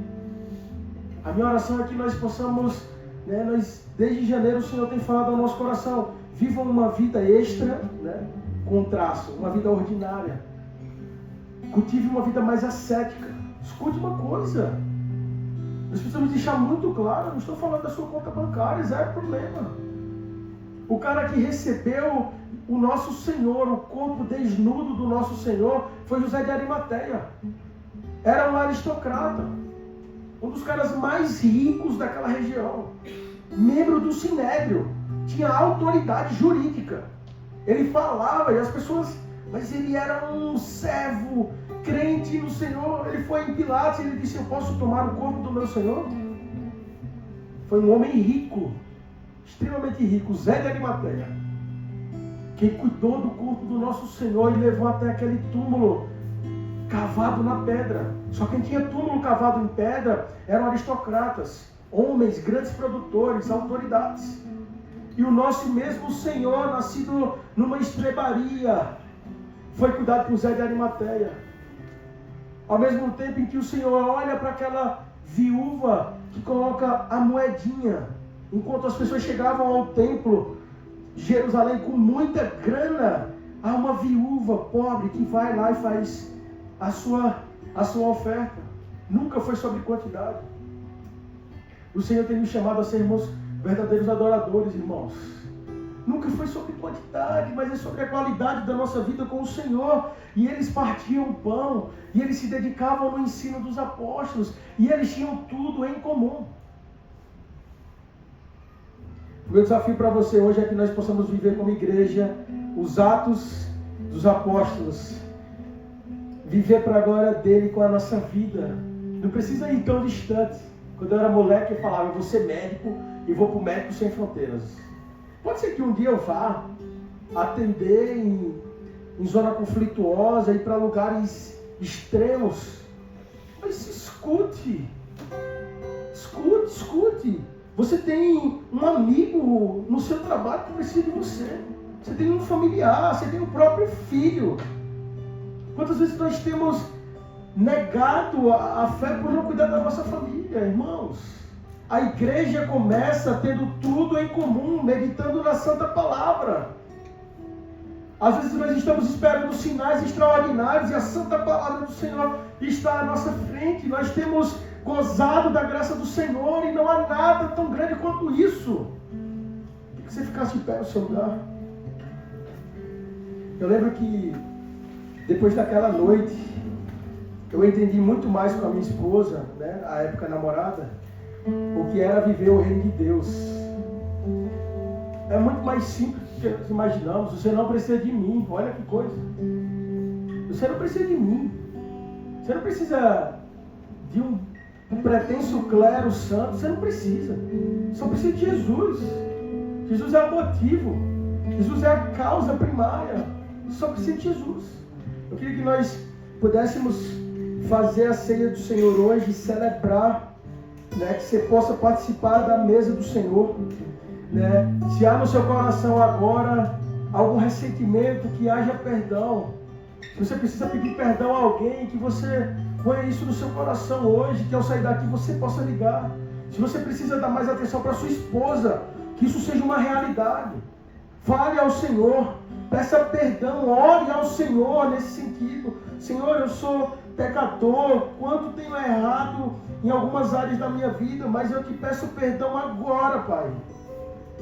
Speaker 3: A minha oração é que nós possamos, desde janeiro o Senhor tem falado ao nosso coração: vivam uma vida extra, com traço, uma vida ordinária. Cultive uma vida mais ascética. Escute uma coisa. Nós precisamos deixar muito claro, não estou falando da sua conta bancária, isso é problema. O cara que recebeu o nosso Senhor, o corpo desnudo do nosso Senhor, foi José de Arimateia. Era um aristocrata, um dos caras mais ricos daquela região, membro do Sinédrio, tinha autoridade jurídica. Ele falava e as pessoas, mas ele era um servo, crente no Senhor. Ele foi em Pilatos e ele disse: eu posso tomar o corpo do meu Senhor? Foi um homem rico, extremamente rico, Zé de Arimateia, que cuidou do corpo do nosso Senhor e levou até aquele túmulo cavado na pedra. Só quem tinha túmulo cavado em pedra eram aristocratas, homens, grandes produtores, autoridades. E o nosso mesmo Senhor, nascido numa estrebaria, foi cuidado por Zé de Arimateia. Ao mesmo tempo em que o Senhor olha para aquela viúva que coloca a moedinha, enquanto as pessoas chegavam ao templo de Jerusalém com muita grana, há uma viúva pobre que vai lá e faz a sua oferta. Nunca foi sobre quantidade. O Senhor tem nos chamado a sermos verdadeiros adoradores, irmãos. Nunca foi sobre quantidade, mas é sobre a qualidade da nossa vida com o Senhor. E eles partiam o pão, e eles se dedicavam no ensino dos apóstolos, e eles tinham tudo em comum. O meu desafio para você hoje é que nós possamos viver como igreja os atos dos apóstolos, viver para a glória dele com a nossa vida. Não precisa ir tão distante. Quando eu era moleque eu falava: eu vou ser médico e vou para o Médicos Sem Fronteiras. Pode ser que um dia eu vá atender em zona conflituosa, ir para lugares extremos. Mas escute. Você tem um amigo no seu trabalho que precisa de você. Você tem um familiar, você tem o próprio filho. Quantas vezes nós temos negado a fé por não cuidar da nossa família, irmãos? A igreja começa tendo tudo em comum, meditando na Santa Palavra. Às vezes nós estamos esperando sinais extraordinários e a Santa Palavra do Senhor está à nossa frente. Nós temos gozado da graça do Senhor e não há nada tão grande quanto isso. Que você ficasse de pé no seu lugar. Eu lembro que depois daquela noite eu entendi muito mais com a minha esposa, né, a época namorada, o que era viver o reino de Deus. É muito mais simples do que nós imaginamos. Você não precisa de mim. Olha que coisa. Você não precisa de mim. Você não precisa de um pretenso clero santo. Você não precisa. Só precisa de Jesus. Jesus é o motivo. Jesus é a causa primária. Só precisa de Jesus. Eu queria que nós pudéssemos fazer a ceia do Senhor hoje e celebrar, né, que você possa participar da mesa do Senhor. Né? Se há no seu coração agora algum ressentimento, que haja perdão. Se você precisa pedir perdão a alguém, que você ponha isso no seu coração hoje, que ao sair daqui você possa ligar. Se você precisa dar mais atenção para sua esposa, que isso seja uma realidade. Fale ao Senhor, peça perdão, ore ao Senhor nesse sentido. Senhor, eu sou pecador, quanto tenho errado em algumas áreas da minha vida, mas eu te peço perdão agora, Pai.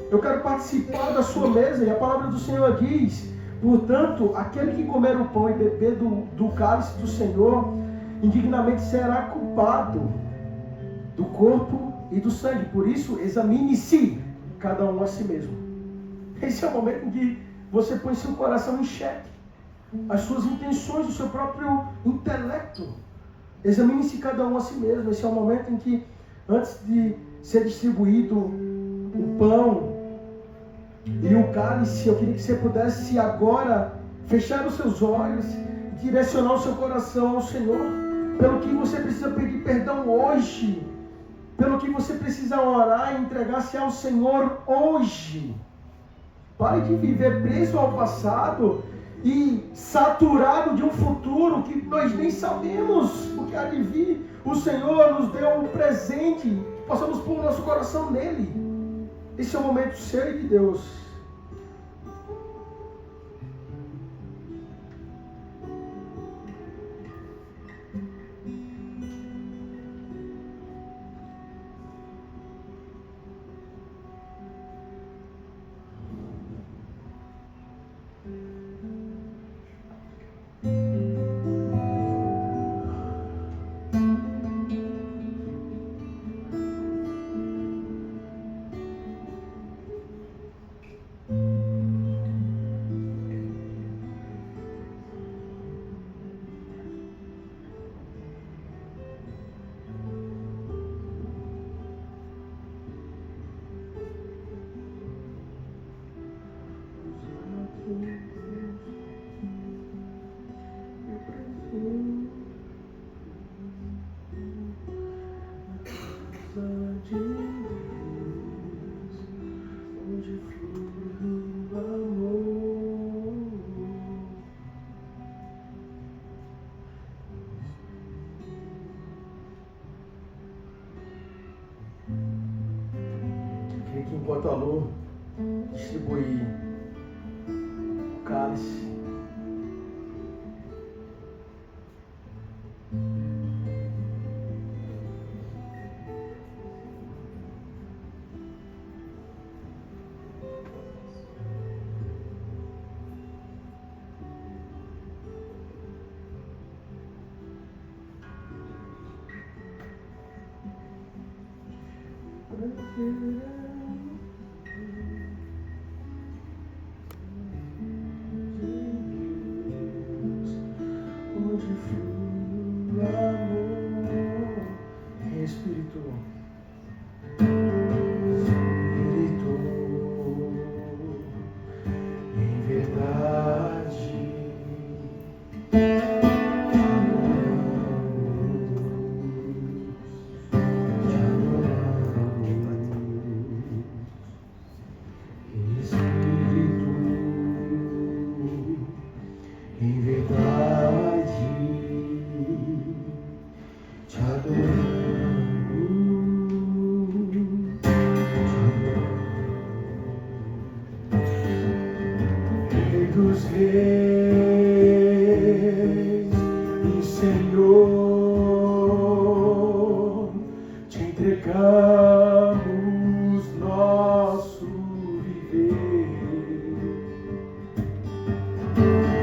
Speaker 3: Eu quero participar da sua mesa, e a palavra do Senhor diz: portanto, aquele que comer o pão e beber do cálice do Senhor, indignamente será culpado do corpo e do sangue. Por isso, examine-se cada um a si mesmo. Esse é o momento em que você põe seu coração em xeque, as suas intenções, o seu próprio intelecto. Examine-se cada um a si mesmo. Esse é o momento em que, antes de ser distribuído o pão e o cálice, eu queria que você pudesse agora fechar os seus olhos e direcionar o seu coração ao Senhor, pelo que você precisa pedir perdão hoje, pelo que você precisa orar e entregar-se ao Senhor hoje. Pare de viver preso ao passado e saturado de um futuro que nós nem sabemos o que há de vir. O Senhor nos deu um presente, possamos pôr o nosso coração nele. Esse é o momento seu e de Deus. Enquanto a Lu distribuir o cálice, reis e Senhor, te entregamos nosso viver.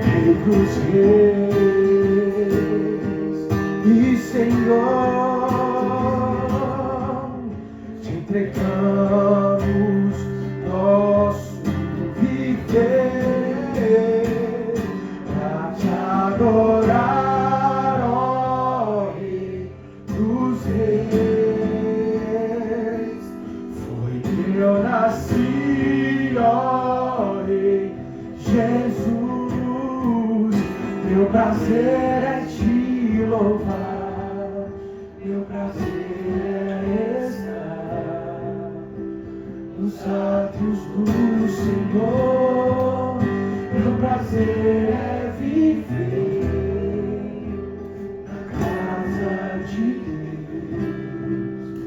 Speaker 3: Rei dos reis e Senhor, te entregamos nosso viver pra te adorar, ó Rei dos reis. Foi que eu nasci, ó Rei Jesus. Meu prazer é te louvar, meu prazer é estar nos átrios do Senhor. Meu prazer é viver na casa de Deus,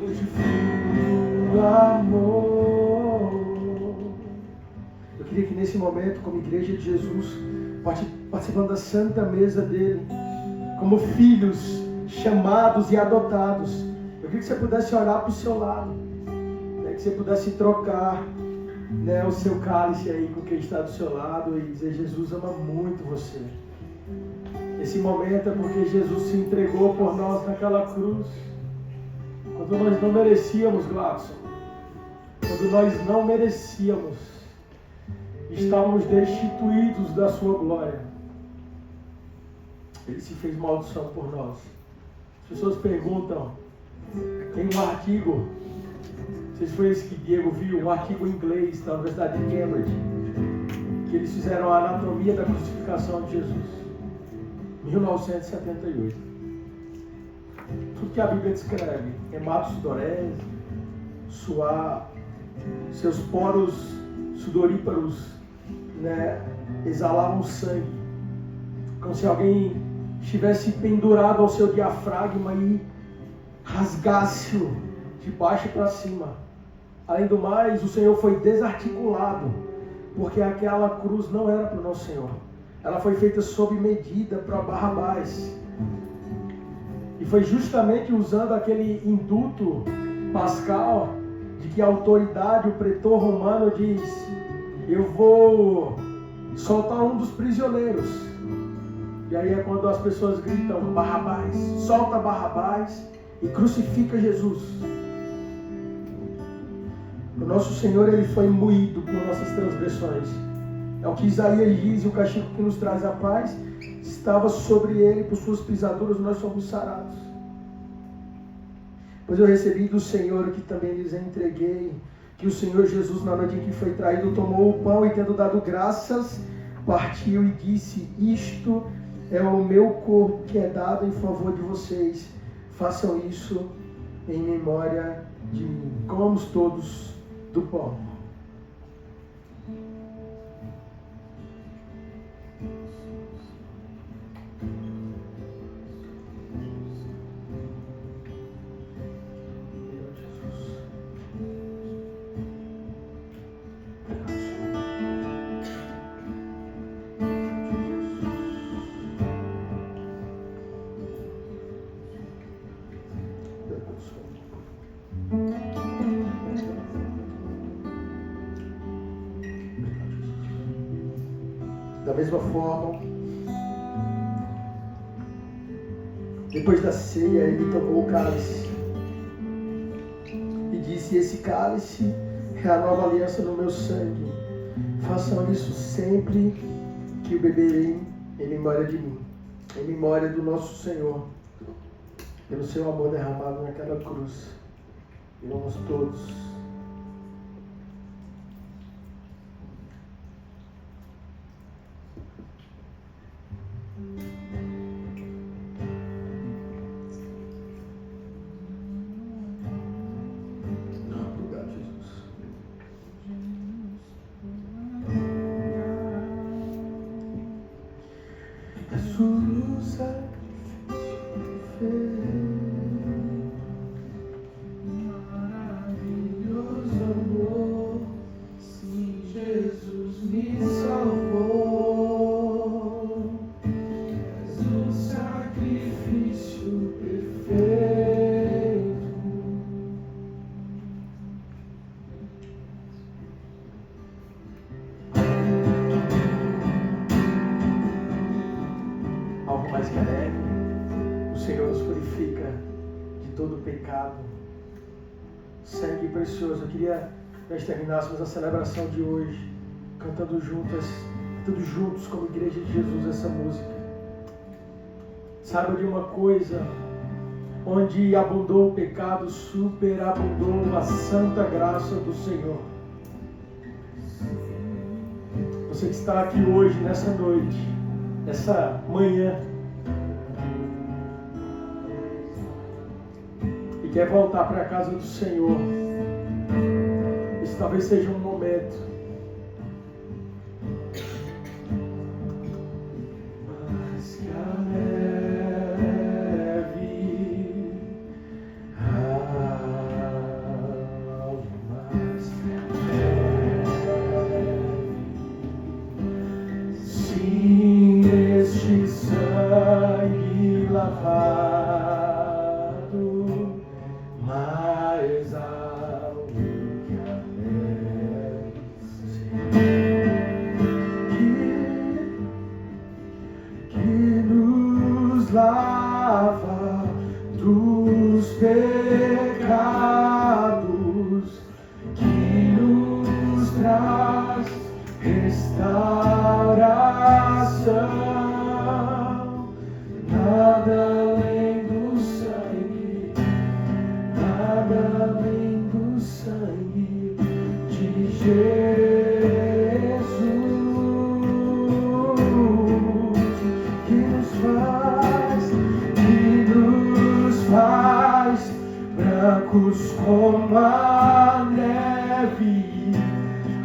Speaker 3: onde flui amor. Eu queria que nesse momento, como igreja de Jesus, participando da santa mesa dele, como filhos chamados e adotados, eu queria que você pudesse olhar para o seu lado, né, que você pudesse trocar, né, o seu cálice aí com quem está do seu lado e dizer: Jesus ama muito você. Esse momento é porque Jesus se entregou por nós naquela cruz, quando nós não merecíamos, Gladson, quando nós não merecíamos, estávamos destituídos da sua glória. Ele se fez maldição por nós. As pessoas perguntam, tem um artigo, não sei se foi esse que Diego viu, um artigo em inglês da Universidade de Cambridge, que eles fizeram a anatomia da crucificação de Jesus, 1978. Tudo que a Bíblia descreve, hematosudorese, suar, seus poros sudoríparos, né, exalavam sangue, como se alguém estivesse pendurado ao seu diafragma e rasgasse-o de baixo para cima. Além do mais, o Senhor foi desarticulado, porque aquela cruz não era para o nosso Senhor. Ela foi feita sob medida para Barrabás. E foi justamente usando aquele induto pascal de que a autoridade, o pretor romano diz: eu vou soltar um dos prisioneiros. E aí é quando as pessoas gritam: Barrabás, solta Barrabás e crucifica Jesus. O nosso Senhor, ele foi moído por nossas transgressões. É o que Isaías diz: o castigo que nos traz a paz estava sobre ele, por suas pisaduras nós somos sarados. Pois eu recebi do Senhor o que também lhes entreguei, que o Senhor Jesus, na noite em que foi traído, tomou o pão e, tendo dado graças, partiu e disse: isto é o meu corpo que é dado em favor de vocês. Façam isso em memória de mim. Comamos todos do pão. Da mesma forma, depois da ceia, ele tomou o cálice e disse: esse cálice é a nova aliança no meu sangue. Façam isso sempre que o beberem em memória de mim, em memória do nosso Senhor, pelo seu amor derramado naquela cruz. E vamos todos. Maravilhoso. todo pecado. Sangue precioso. Eu queria que nós terminássemos a celebração de hoje cantando juntos como Igreja de Jesus essa música. Saiba de uma coisa: onde abundou o pecado, superabundou a santa graça do Senhor. Você que está aqui hoje, nessa noite, nessa manhã, e quer voltar para a casa do Senhor, esse talvez seja um momento. Mas que a neve, mais sim, este sangue lavado, mais alto que a neve, que nos lava dos pecados, que nos traz restauração. Nada além do sangue, nada além do sangue de Jesus, que nos faz brancos como a neve,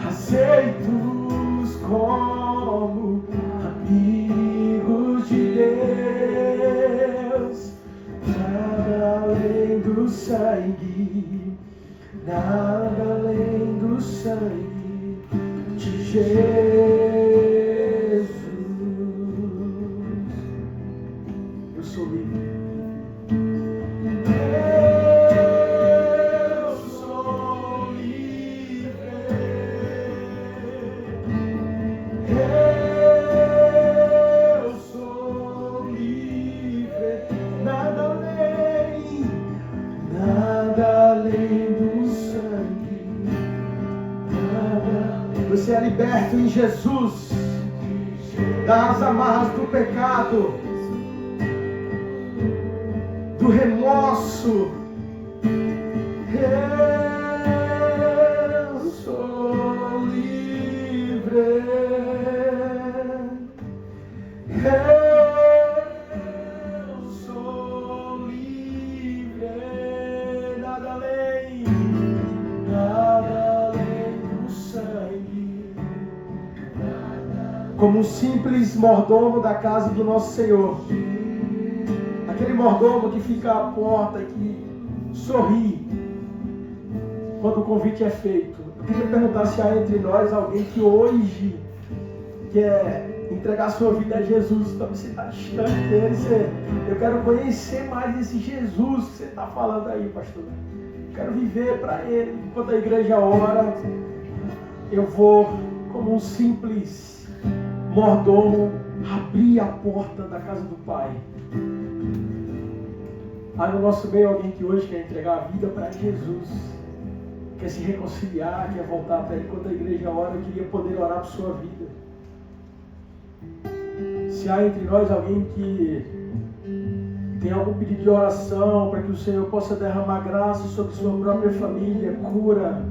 Speaker 3: aceitos como amigos de Deus. Nada além do sangue, nada além do sangue de Jesus. Eu sou livre. Eu sou livre. Eu sou livre. Nada além do sangue. Você é liberto em Jesus das amarras do pecado, do remorso. Eu sou livre. Eu sou livre. Nada além do sangue. Como um simples mordomo da casa do nosso Senhor, aquele mordomo que fica à porta e que sorri quando o convite é feito. Eu queria perguntar se há entre nós alguém que hoje quer entregar sua vida a Jesus. Talvez você está distante dele. Eu quero conhecer mais esse Jesus que você está falando aí, pastor. Eu quero viver para ele. Enquanto a igreja ora, eu vou, como um simples mordomo, abrir a porta da casa do Pai. Há no nosso meio alguém que hoje quer entregar a vida para Jesus, quer se reconciliar, quer voltar para Ele. Enquanto a igreja ora, eu queria poder orar por sua vida. Se há entre nós alguém que tem algum pedido de oração para que o Senhor possa derramar graça sobre sua própria família, cura,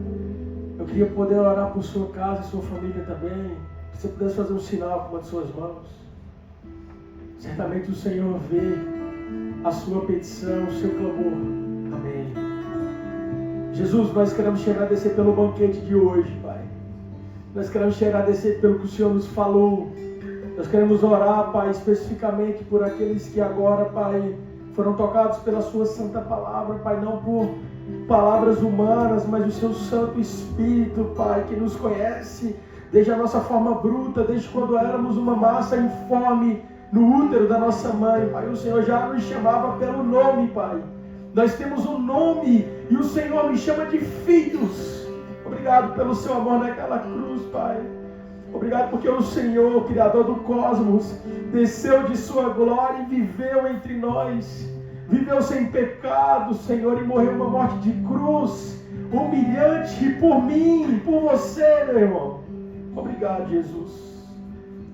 Speaker 3: eu queria poder orar por sua casa e sua família também. Se você pudesse fazer um sinal com uma de suas mãos. Certamente o Senhor vê a sua petição, o seu clamor. Amém. Jesus, nós queremos te agradecer pelo banquete de hoje, Pai. Nós queremos te agradecer pelo que o Senhor nos falou. Nós queremos orar, Pai, especificamente por aqueles que agora, Pai, foram tocados pela sua santa palavra, Pai, não por palavras humanas, mas o seu Santo Espírito, Pai, que nos conhece desde a nossa forma bruta, desde quando éramos uma massa informe no útero da nossa mãe, Pai. O Senhor já nos chamava pelo nome, Pai. Nós temos um nome e o Senhor nos chama de filhos. Obrigado pelo seu amor naquela cruz, Pai. Obrigado porque o Senhor, o Criador do cosmos, desceu de sua glória e viveu entre nós. viveu sem pecado, Senhor, e morreu uma morte de cruz, humilhante por mim, por você, meu irmão. Obrigado, Jesus.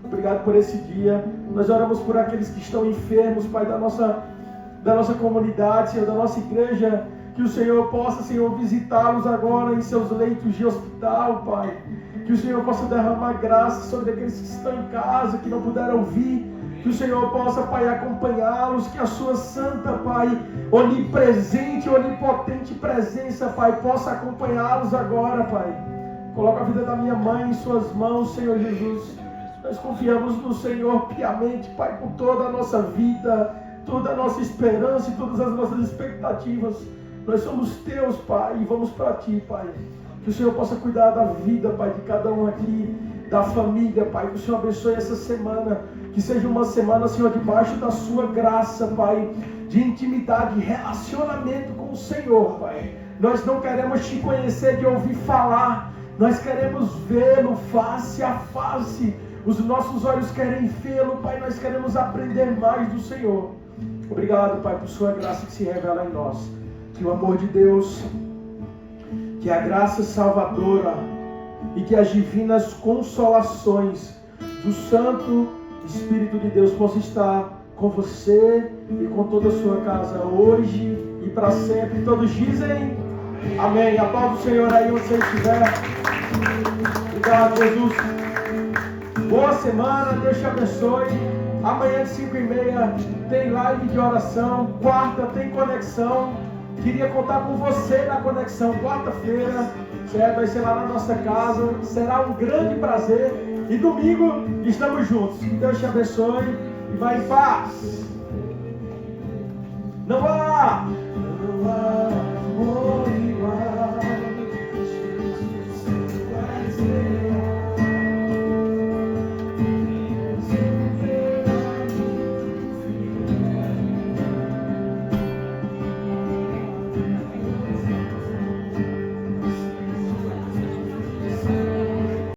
Speaker 3: Obrigado por esse dia. Nós oramos por aqueles que estão enfermos, Pai, da nossa comunidade, Senhor, da nossa igreja. Que o Senhor possa, Senhor, visitá-los agora em seus leitos de hospital, Pai. Que o Senhor possa derramar graça sobre aqueles que estão em casa, que não puderam vir. Que o Senhor possa, Pai, acompanhá-los. Que a sua santa, Pai, onipresente, onipotente presença, Pai, possa acompanhá-los agora, Pai. Coloca a vida da minha mãe em suas mãos, Senhor Jesus. Nós confiamos no Senhor piamente, Pai, com toda a nossa vida, toda a nossa esperança e todas as nossas expectativas. Nós somos teus, Pai, e vamos para ti, Pai. Que o Senhor possa cuidar da vida, Pai, de cada um aqui, da família, Pai. Que o Senhor abençoe essa semana. Que seja uma semana, Senhor, debaixo da sua graça, Pai, de intimidade, de relacionamento com o Senhor, Pai. Nós não queremos te conhecer de ouvir falar. Nós queremos vê-lo face a face. Os nossos olhos querem vê-lo, Pai. Nós queremos aprender mais do Senhor. Obrigado, Pai, por sua graça que se revela em nós. Que o amor de Deus, que a graça salvadora e que as divinas consolações do Santo Espírito de Deus possam estar com você e com toda a sua casa hoje e para sempre. Todos dizem amém. A paz do Senhor aí onde você estiver. Obrigado, Jesus. Boa semana, Deus te abençoe. Amanhã de 5h30 tem live de oração. Quarta tem conexão. Queria contar com você na conexão quarta-feira, certo? Vai ser lá na nossa casa. Será um grande prazer. E domingo estamos juntos. Que Deus te abençoe e vai em paz. Não vá!